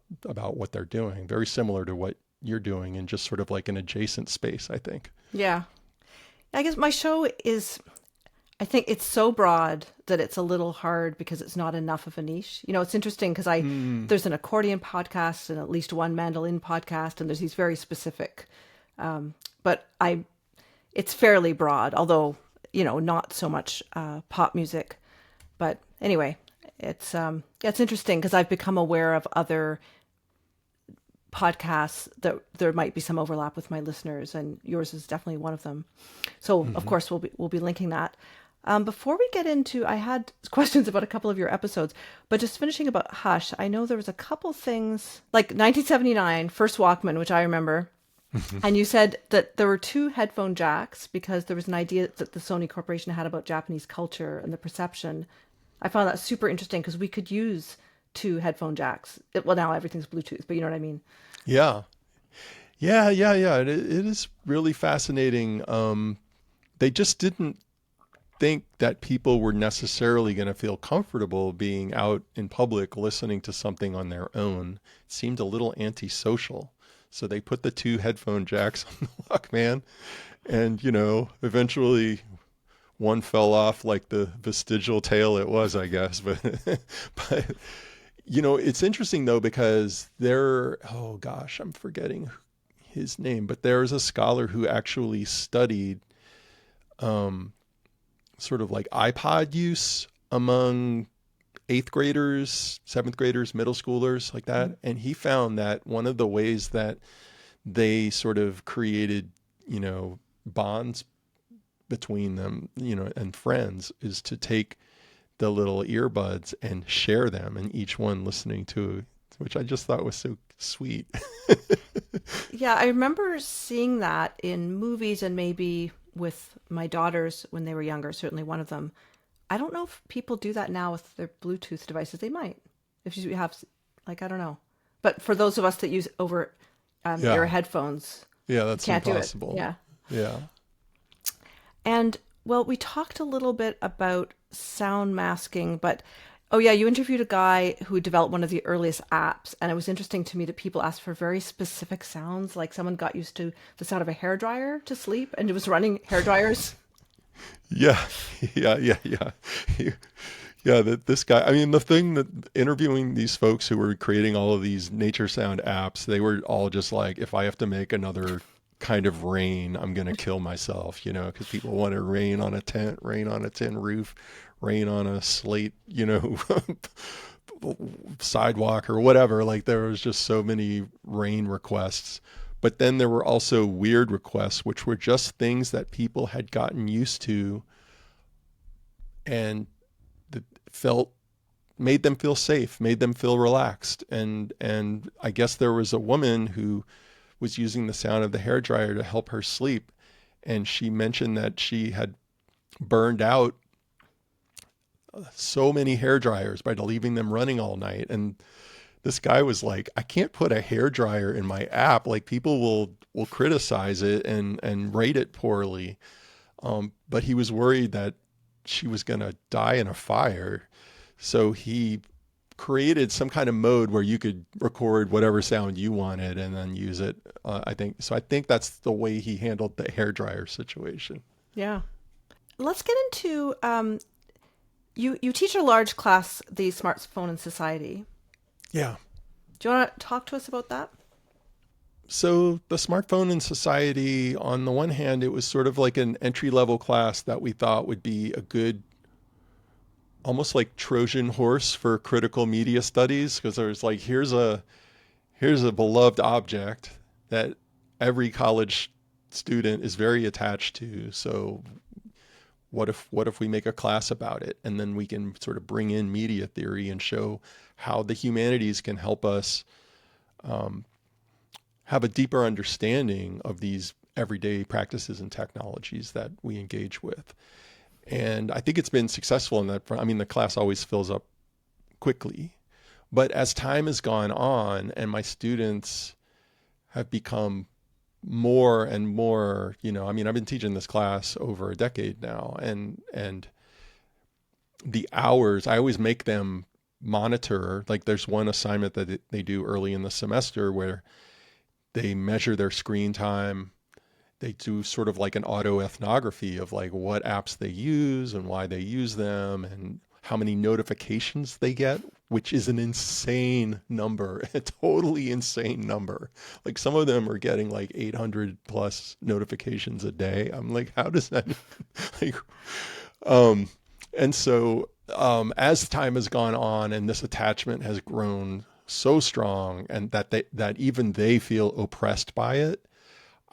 what they're doing. Very similar to what you're doing in just sort of like an adjacent space, I think. Yeah. I guess my show is, I think it's so broad that it's a little hard because it's not enough of a niche. It's interesting because there's an accordion podcast and at least one mandolin podcast, and there's these very specific, but it's fairly broad, although, not so much pop music. But anyway, it's interesting because I've become aware of other podcasts that there might be some overlap with my listeners, and yours is definitely one of them. So of course we'll be linking that. Before we get into, I had questions about a couple of your episodes, but just finishing about Hush, I know there was a couple things, like 1979, first Walkman, which I remember, and you said that there were 2 headphone jacks because there was an idea that the Sony Corporation had about Japanese culture and the perception. I found that super interesting because we could use 2 headphone jacks. Well, now everything's Bluetooth, but you know what I mean? Yeah. It is really fascinating. They just didn't think that people were necessarily going to feel comfortable being out in public listening to something on their own. It seemed a little antisocial. So they put the 2 headphone jacks on the Walkman, and, eventually one fell off like the vestigial tail it was, I guess. But, but it's interesting though, because oh gosh, I'm forgetting his name, but there's a scholar who actually studied sort of like iPod use among eighth graders, seventh graders, middle schoolers, like that. And he found that one of the ways that they sort of created, bonds between them, and friends, is to take the little earbuds and share them, and each one listening to, which I just thought was so sweet. Yeah, I remember seeing that in movies, and maybe with my daughters when they were younger, certainly one of them. I don't know if people do that now with their Bluetooth devices. They might, if you have, like, I don't know. But for those of us that use over ear headphones, yeah, that's can't impossible. do it. Yeah. And well, we talked a little bit about sound masking, but oh yeah, you interviewed a guy who developed one of the earliest apps, and it was interesting to me that people asked for very specific sounds, like someone got used to the sound of a hairdryer to sleep, and it was running hairdryers. Yeah. This guy, I mean, the thing that interviewing these folks who were creating all of these nature sound apps, they were all just like, if I have to make another kind of rain, I'm going to kill myself, because people want to rain on a tent, rain on a tin roof, rain on a slate, sidewalk or whatever. Like, there was just so many rain requests. But then there were also weird requests, which were just things that people had gotten used to and that made them feel safe, made them feel relaxed. And I guess there was a woman who was using the sound of the hairdryer to help her sleep. And she mentioned that she had burned out so many hairdryers by leaving them running all night. And this guy was like, I can't put a hairdryer in my app. Like, people will criticize it and rate it poorly. But he was worried that she was going to die in a fire. So he created some kind of mode where you could record whatever sound you wanted and then use it. I think that's the way he handled the hairdryer situation. Yeah. Let's get into, you teach a large class, the Smartphone in Society. Yeah. Do you want to talk to us about that? So the Smartphone in Society, on the one hand, it was sort of like an entry-level class that we thought would be a good, almost like Trojan horse for critical media studies, because there's like, here's a beloved object that every college student is very attached to. So what if we make a class about it, and then we can sort of bring in media theory and show how the humanities can help us have a deeper understanding of these everyday practices and technologies that we engage with. And I think it's been successful in that front. I mean, the class always fills up quickly, but as time has gone on and my students have become more and more, I mean, I've been teaching this class over a decade now, and the hours, I always make them monitor. Like, there's one assignment that they do early in the semester where they measure their screen time. They do sort of like an autoethnography of like what apps they use and why they use them and how many notifications they get, which is an insane number, a totally insane number. Like, some of them are getting like 800 plus notifications a day. I'm like, how does that, like, and so as time has gone on and this attachment has grown so strong, and that even they feel oppressed by it,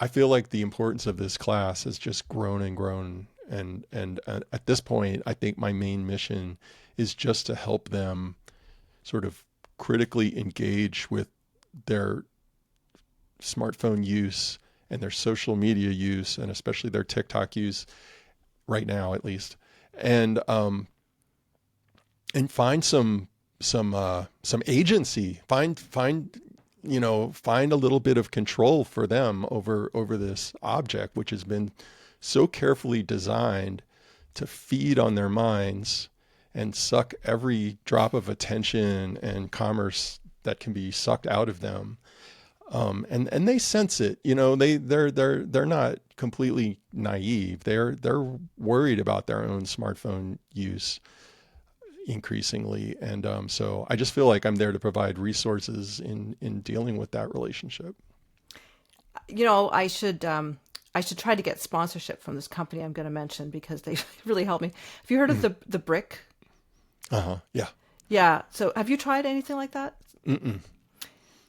I feel like the importance of this class has just grown and grown. And at this point, I think my main mission is just to help them sort of critically engage with their smartphone use and their social media use, and especially their TikTok use right now, at least, and find some agency, find a little bit of control for them over this object, which has been so carefully designed to feed on their minds and suck every drop of attention and commerce that can be sucked out of them. And they sense it. They're not completely naive. They're worried about their own smartphone use increasingly, and so I just feel like I'm there to provide resources in dealing with that relationship. I should try to get sponsorship from this company I'm going to mention because they really helped me. Have you heard of the brick? Yeah. Yeah. So have you tried anything like that? Mm-mm.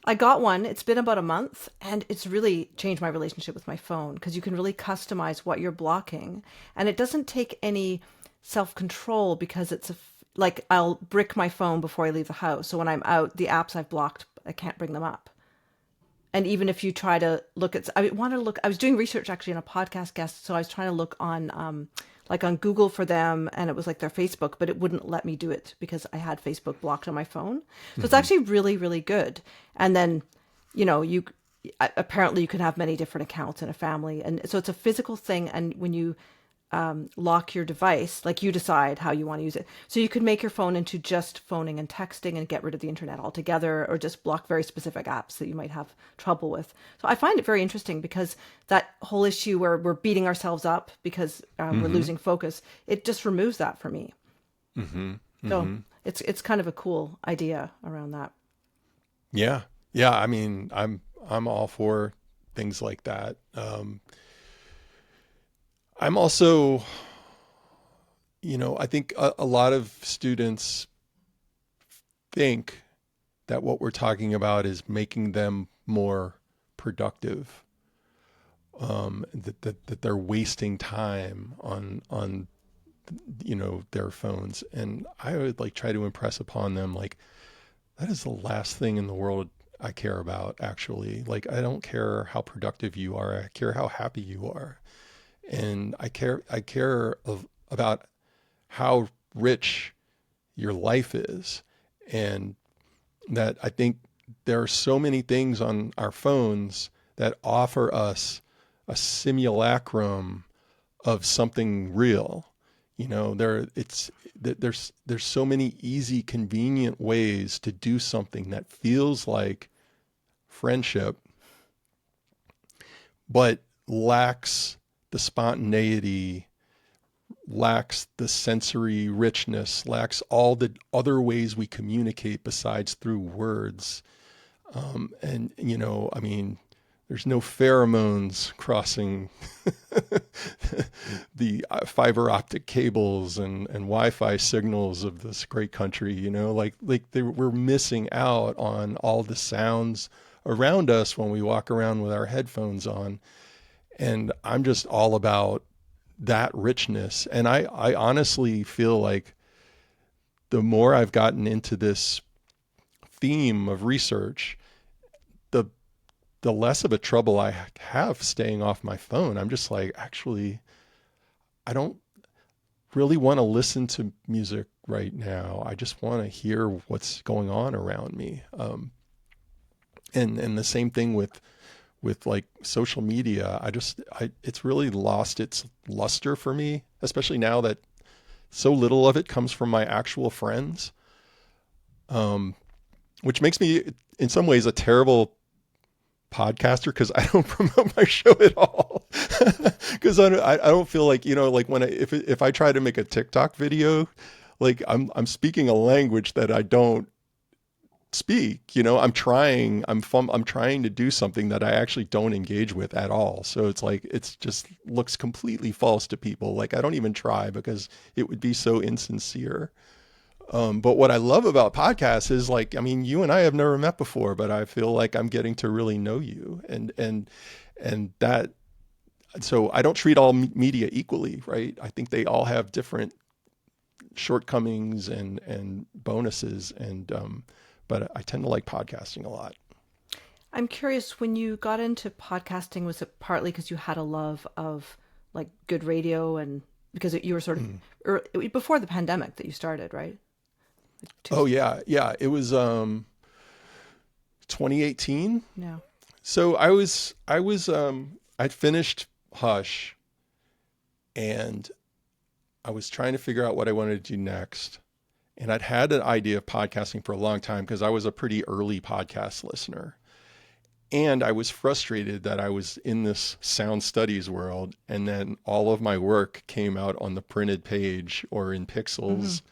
I got one. It's been about a month, and it's really changed my relationship with my phone because you can really customize what you're blocking, and it doesn't take any self-control because like I'll brick my phone before I leave the house. So when I'm out, the apps I've blocked, I can't bring them up. And even if you try to look at, I was doing research actually on a podcast guest. So I was trying to look on, like on Google for them, and it was like their Facebook, but it wouldn't let me do it because I had Facebook blocked on my phone. So it's actually really, really good. And then, apparently you can have many different accounts in a family. And so it's a physical thing. And when you lock your device, like you decide how you want to use it. So you could make your phone into just phoning and texting and get rid of the internet altogether, or just block very specific apps that you might have trouble with. So I find it very interesting because that whole issue where we're beating ourselves up because we're losing focus, it just removes that for me. So it's kind of a cool idea around that. Yeah. Yeah. I mean, I'm all for things like that. I'm also, I think a lot of students think that what we're talking about is making them more productive, that they're wasting time on their phones. And I would like try to impress upon them, like, that is the last thing in the world I care about, actually. Like, I don't care how productive you are. I care how happy you are. And I care about how rich your life is. And that I think there are so many things on our phones that offer us a simulacrum of something real. There's so many easy, convenient ways to do something that feels like friendship, but lacks the spontaneity, lacks the sensory richness, lacks all the other ways we communicate besides through words. There's no pheromones crossing the fiber optic cables and Wi-Fi signals of this great country. We're missing out on all the sounds around us when we walk around with our headphones on. And I'm just all about that richness. And I honestly feel like the more I've gotten into this theme of research, the less of a trouble I have staying off my phone. I'm just like, actually, I don't really want to listen to music right now. I just want to hear what's going on around me. And the same thing with like social media. It's really lost its luster for me, especially now that so little of it comes from my actual friends. Which makes me in some ways a terrible podcaster because I don't promote my show at all. Because I don't feel like, like if I try to make a TikTok video, like I'm speaking a language that I don't speak. I'm trying to do something that I actually don't engage with at all. So it's like it's just looks completely false to people. Like I don't even try because it would be so insincere. But what I love about podcasts is like, you and I have never met before, but I feel like I'm getting to really know you, and that. So I don't treat all media equally, right? I think they all have different shortcomings and bonuses, but I tend to like podcasting a lot. I'm curious, when you got into podcasting, was it partly because you had a love of like good radio, and because you were sort of before the pandemic that you started, right? Oh yeah. It was 2018. Yeah. So I'd finished Hush, and I was trying to figure out what I wanted to do next. And I'd had an idea of podcasting for a long time because I was a pretty early podcast listener. And I was frustrated that I was in this sound studies world, and then all of my work came out on the printed page or in pixels.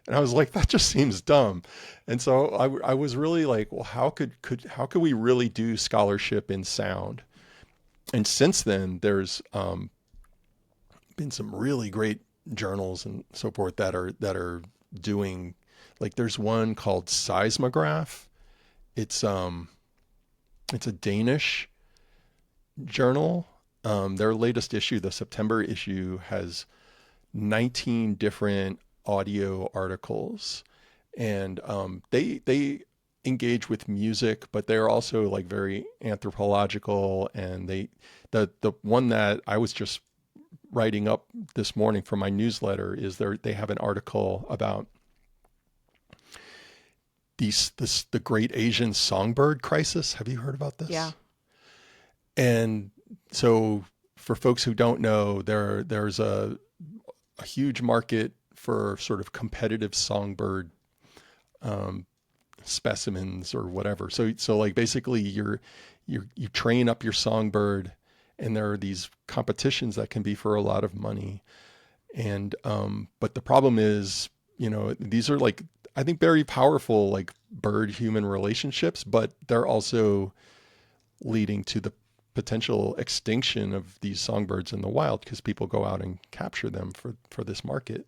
And I was like, that just seems dumb. And so I was really like, well, how could we really do scholarship in sound? And since then, there's been some really great journals and so forth that are doing, like, there's one called Seismograph. It's a Danish journal. Their latest issue, the September issue, has 19 different audio articles, and they engage with music, but they're also like very anthropological. And the one that I was just writing up this morning for my newsletter is they have an article about the Great Asian Songbird Crisis. Have you heard about this? Yeah. And so for folks who don't know, there's a huge market for sort of competitive songbird specimens or whatever. So like basically you train up your songbird, and there are these competitions that can be for a lot of money. And but the problem is, these are like, I think, very powerful like bird human relationships, but they're also leading to the potential extinction of these songbirds in the wild because people go out and capture them for this market.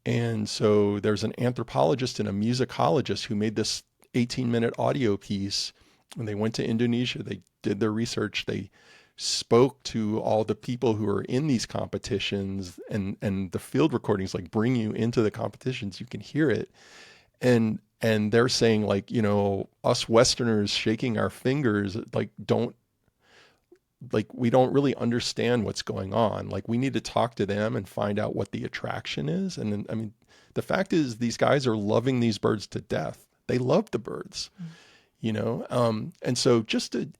And so there's an anthropologist and a musicologist who made this 18-minute audio piece, and they went to Indonesia. They did their research. They spoke to all the people who are in these competitions, and the field recordings like bring you into the competitions. You can hear it. And they're saying, like, us Westerners shaking our fingers, we don't really understand what's going on. Like, we need to talk to them and find out what the attraction is. And then, I mean, the fact is these guys are loving these birds to death. They love the birds, and so just to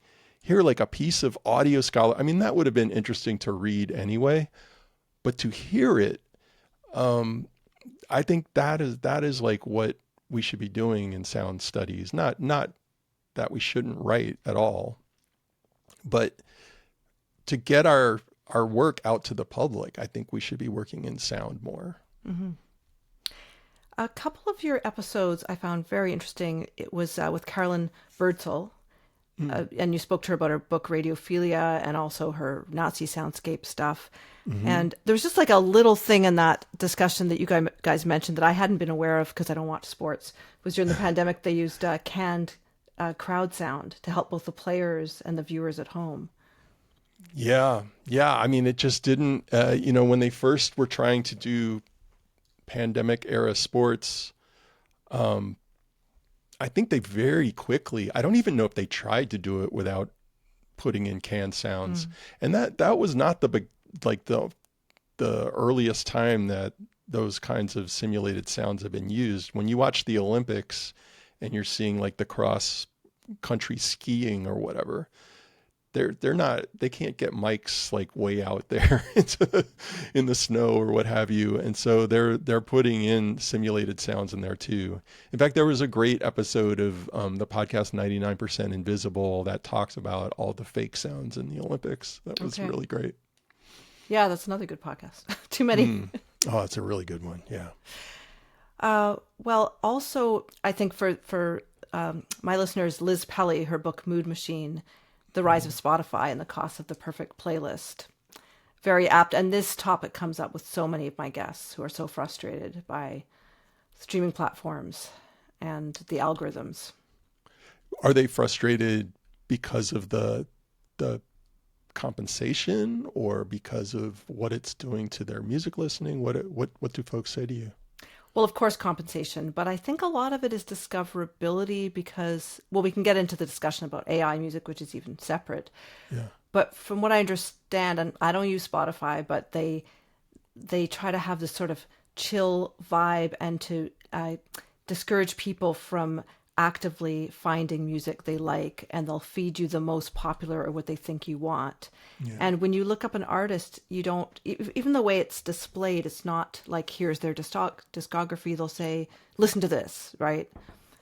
hear like a piece of audio scholar, I mean, that would have been interesting to read anyway, but to hear it, I think that is like what we should be doing in sound studies. Not that we shouldn't write at all, but to get our work out to the public, I think we should be working in sound more. Mm-hmm. A couple of your episodes I found very interesting. It was with Carolyn Birdsall, and you spoke to her about her book Radiophilia and also her Nazi soundscape stuff. Mm-hmm. And there was just like a little thing in that discussion that you guys mentioned that I hadn't been aware of because I don't watch sports. It was during the pandemic they used canned crowd sound to help both the players and the viewers at home. Yeah. I mean, it just didn't, when they first were trying to do pandemic era sports, I think they very quickly, I don't even know if they tried to do it without putting in canned sounds. And that was not the earliest time that those kinds of simulated sounds have been used. When you watch the Olympics and you're seeing like the cross country skiing or whatever, they can't get mics like way out there in the snow or what have you. And so they're putting in simulated sounds in there too. In fact, there was a great episode of the podcast 99% Invisible that talks about all the fake sounds in the Olympics. That was really great. Yeah, that's another good podcast. Too many. Oh, it's a really good one. Yeah. Well, also, I think for my listeners, Liz Pelley, her book Mood Machine, The Rise of Spotify and the Cost of the Perfect Playlist. Very apt. And this topic comes up with so many of my guests who are so frustrated by streaming platforms and the algorithms. Are they frustrated because of the compensation or because of what it's doing to their music listening? What do folks say to you? Well, of course, compensation, but I think a lot of it is discoverability because, well, we can get into the discussion about AI music, which is even separate. Yeah. But from what I understand, and I don't use Spotify, but they try to have this sort of chill vibe and to discourage people from actively finding music they like, and they'll feed you the most popular or what they think you want. Yeah. And when you look up an artist, you don't, even the way it's displayed, it's not like, here's their discography. They'll say, listen to this, right?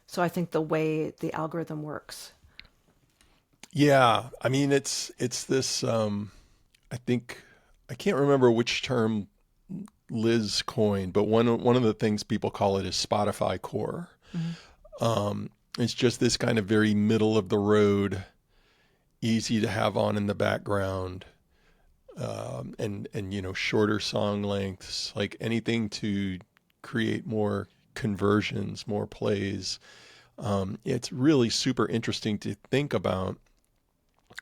So I think the way the algorithm works. Yeah, I mean it's this I think I can't remember which term Liz coined, but one of the things people call it is Spotify core. Hmm. It's just this kind of very middle of the road, easy to have on in the background, and shorter song lengths, like anything to create more conversions, more plays. It's really super interesting to think about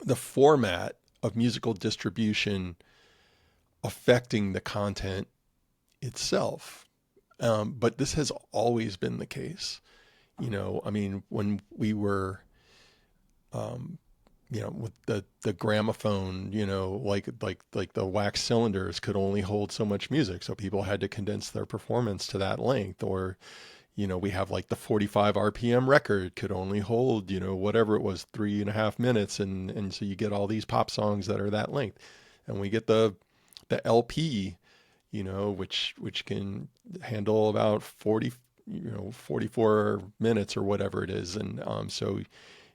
the format of musical distribution affecting the content itself. But this has always been the case. I mean, when we were, um, with the gramophone, like the wax cylinders could only hold so much music, so people had to condense their performance to that length. Or, we have like the 45 RPM record could only hold, whatever it was, 3.5 minutes, and so you get all these pop songs that are that length, and we get the LP, which can handle about 44 minutes or whatever it is. And so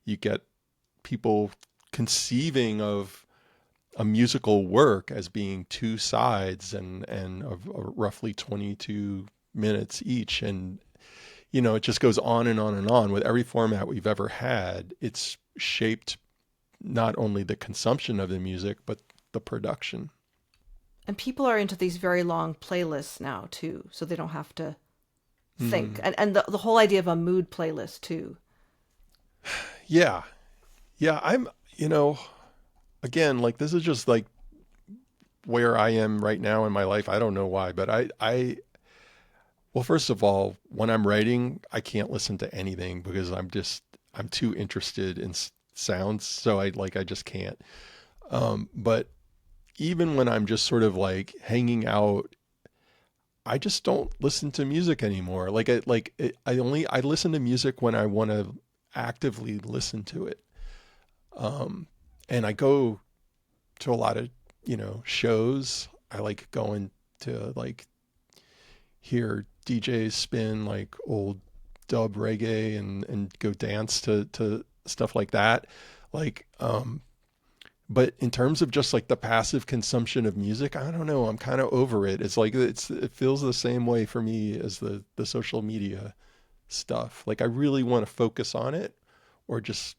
you get people conceiving of a musical work as being two sides and of roughly 22 minutes each. And, it just goes on and on and on with every format we've ever had. It's shaped not only the consumption of the music, but the production. And people are into these very long playlists now too, so they don't have to think. Mm. And the whole idea of a mood playlist too. Yeah. Yeah. Again, like this is just like where I am right now in my life. I don't know why, but well, first of all, when I'm writing, I can't listen to anything because I'm too interested in sounds. So I just can't. But even when I'm just sort of like hanging out, I just don't listen to music anymore. I listen to music when I want to actively listen to it. And I go to a lot of, shows. I like going to like hear DJs spin like old dub reggae and go dance to stuff like that. Like, but in terms of just like the passive consumption of music, I don't know. I'm kind of over it. It's like it feels the same way for me as the social media stuff. Like I really want to focus on it or just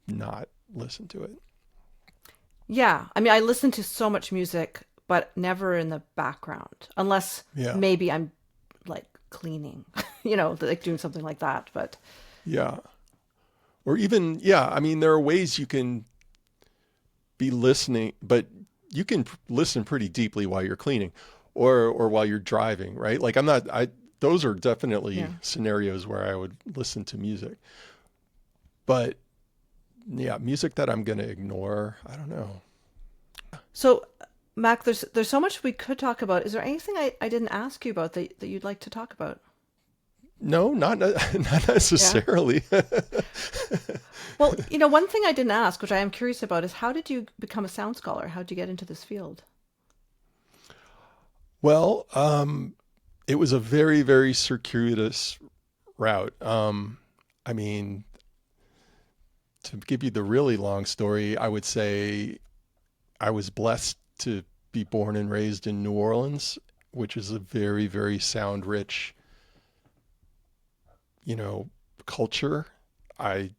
not listen to it. Yeah, I mean, I listen to so much music, but never in the background, unless Yeah. maybe I'm like cleaning, like doing something like that. But Yeah. Or even, yeah, I mean, there are ways you can be listening, but you can listen pretty deeply while you're cleaning or while you're driving, right? Like those are definitely yeah. scenarios where I would listen to music. But yeah, music that I'm going to ignore, I don't know. So, Mac, there's so much we could talk about. Is there anything I didn't ask you about that you'd like to talk about? No, not Yeah. necessarily. Well, one thing I didn't ask, which I am curious about, is how did you become a sound scholar? How did you get into this field? Well, it was a very, very circuitous route. I mean, to give you the really long story, I would say I was blessed to be born and raised in New Orleans, which is a very, very sound rich, culture. I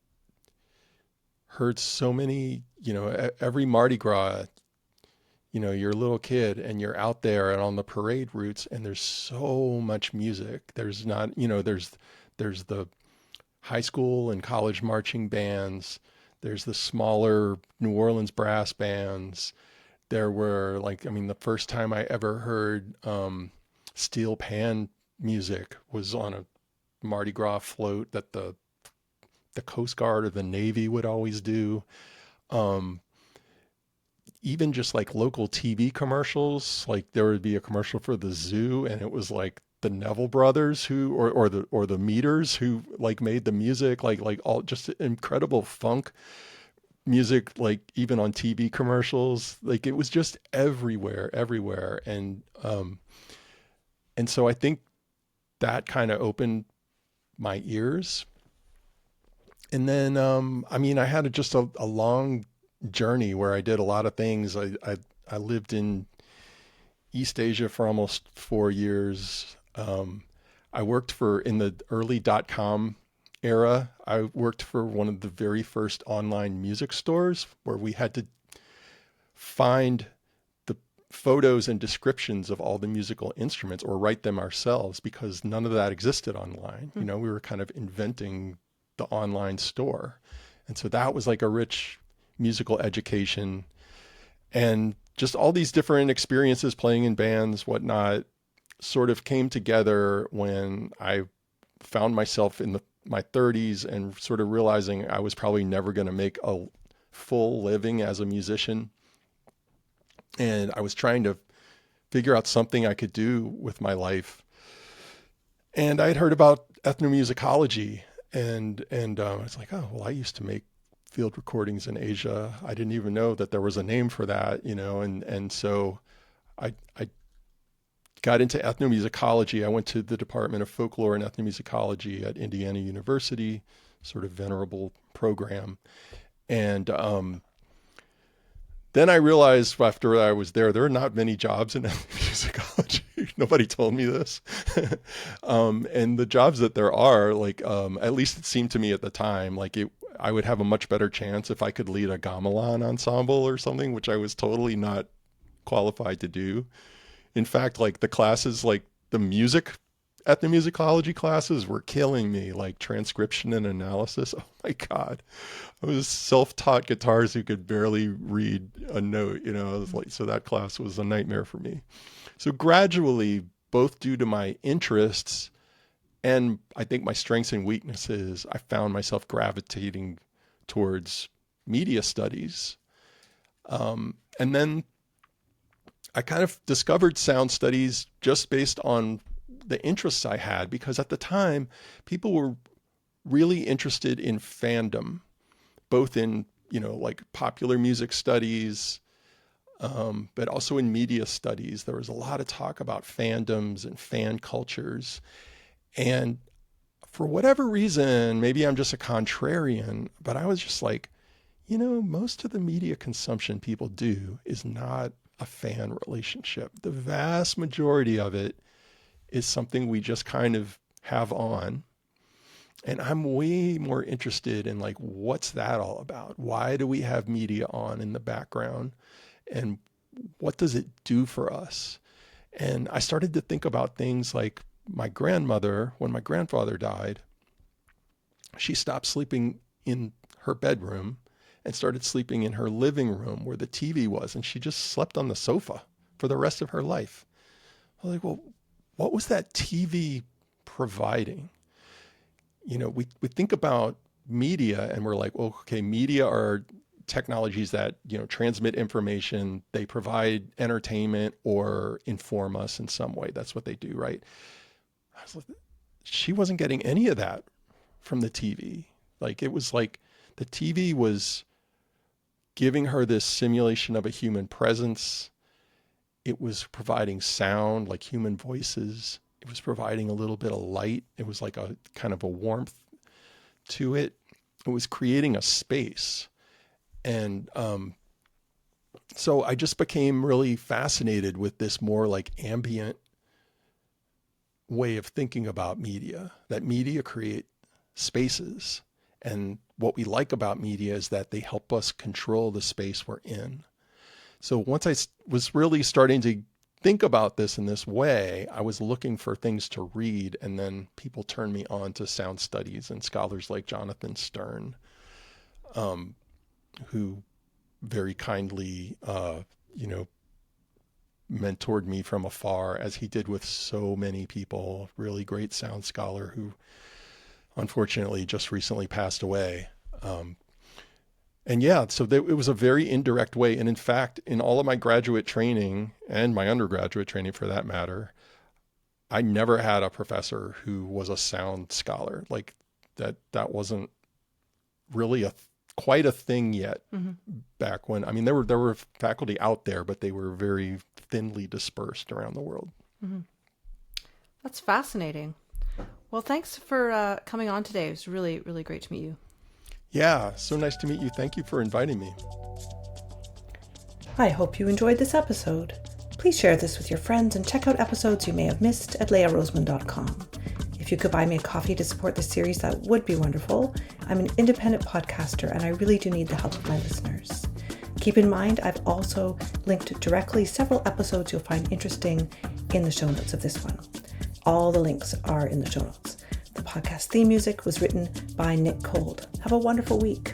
heard so many, every Mardi Gras, you're a little kid and you're out there and on the parade routes and there's so much music. There's not, there's the high school and college marching bands. There's the smaller New Orleans brass bands. There were like, I mean, the first time I ever heard steel pan music was on a Mardi Gras float that the Coast Guard or the Navy would always do. Um, Even just like local TV commercials, like there would be a commercial for the zoo, and it was like the Neville brothers who, or the Meters who like made the music, like all just incredible funk music, like even on TV commercials, like it was just everywhere. And so I think that kind of opened my ears. And then, I had just a long journey where I did a lot of things. I lived in East Asia for almost 4 years. I worked in the early .com era. I worked for one of the very first online music stores where we had to find the photos and descriptions of all the musical instruments or write them ourselves because none of that existed online. We were kind of inventing the online store. And so that was like a rich musical education, and just all these different experiences playing in bands, whatnot, sort of came together when I found myself in my 30s and sort of realizing I was probably never going to make a full living as a musician. And I was trying to figure out something I could do with my life. And I had heard about ethnomusicology, and I was like, oh, well, I used to make field recordings in Asia. I didn't even know that there was a name for that, and so I got into ethnomusicology. I went to the Department of Folklore and Ethnomusicology at Indiana University, sort of venerable program. And then I realized after I was there are not many jobs in ethnomusicology. Nobody told me this. And the jobs that there are, like, at least it seemed to me at the time, like I would have a much better chance if I could lead a gamelan ensemble or something, which I was totally not qualified to do. In fact, like the classes, like the ethnomusicology classes were killing me, like transcription and analysis. Oh my God. I was self-taught guitarist who could barely read a note, I was like, so that class was a nightmare for me. So gradually, both due to my interests and I think my strengths and weaknesses, I found myself gravitating towards media studies. And then I kind of discovered sound studies just based on the interests I had, because at the time, people were really interested in fandom, both in, like popular music studies, but also in media studies. There was a lot of talk about fandoms and fan cultures. And for whatever reason, maybe I'm just a contrarian, but I was just like, most of the media consumption people do is not a fan relationship. The vast majority of it is something we just kind of have on. And I'm way more interested in like, what's that all about? Why do we have media on in the background? And what does it do for us? And I started to think about things like my grandmother, when my grandfather died, she stopped sleeping in her bedroom and started sleeping in her living room where the TV was. And she just slept on the sofa for the rest of her life. I was like, well, what was that TV providing? We think about media and we're like, well, okay, media are technologies that, transmit information. They provide entertainment or inform us in some way. That's what they do, right? She wasn't getting any of that from the TV. Like, it was like the TV was giving her this simulation of a human presence. It was providing sound, like human voices. It was providing a little bit of light. It was like a kind of a warmth to it. It was creating a space. And so I just became really fascinated with this more like ambient way of thinking about media, that media create spaces. And what we like about media is that they help us control the space we're in. So once I was really starting to think about this in this way, I was looking for things to read, and then people turned me on to sound studies and scholars like Jonathan Stern, who very kindly, mentored me from afar, as he did with so many people. Really great sound scholar who unfortunately just recently passed away. It was a very indirect way. And in fact, in all of my graduate training and my undergraduate training for that matter, I never had a professor who was a sound scholar. Like that wasn't really quite a thing yet. Mm-hmm. Back when, there were faculty out there, but they were very thinly dispersed around the world. Mm-hmm. That's fascinating. Well, thanks for coming on today. It was really, really great to meet you. Yeah, so nice to meet you. Thank you for inviting me. I hope you enjoyed this episode. Please share this with your friends and check out episodes you may have missed at leahroseman.com. If you could buy me a coffee to support this series, that would be wonderful. I'm an independent podcaster and I really do need the help of my listeners. Keep in mind, I've also linked directly several episodes you'll find interesting in the show notes of this one. All the links are in the show notes. The podcast theme music was written by Nick Cold. Have a wonderful week.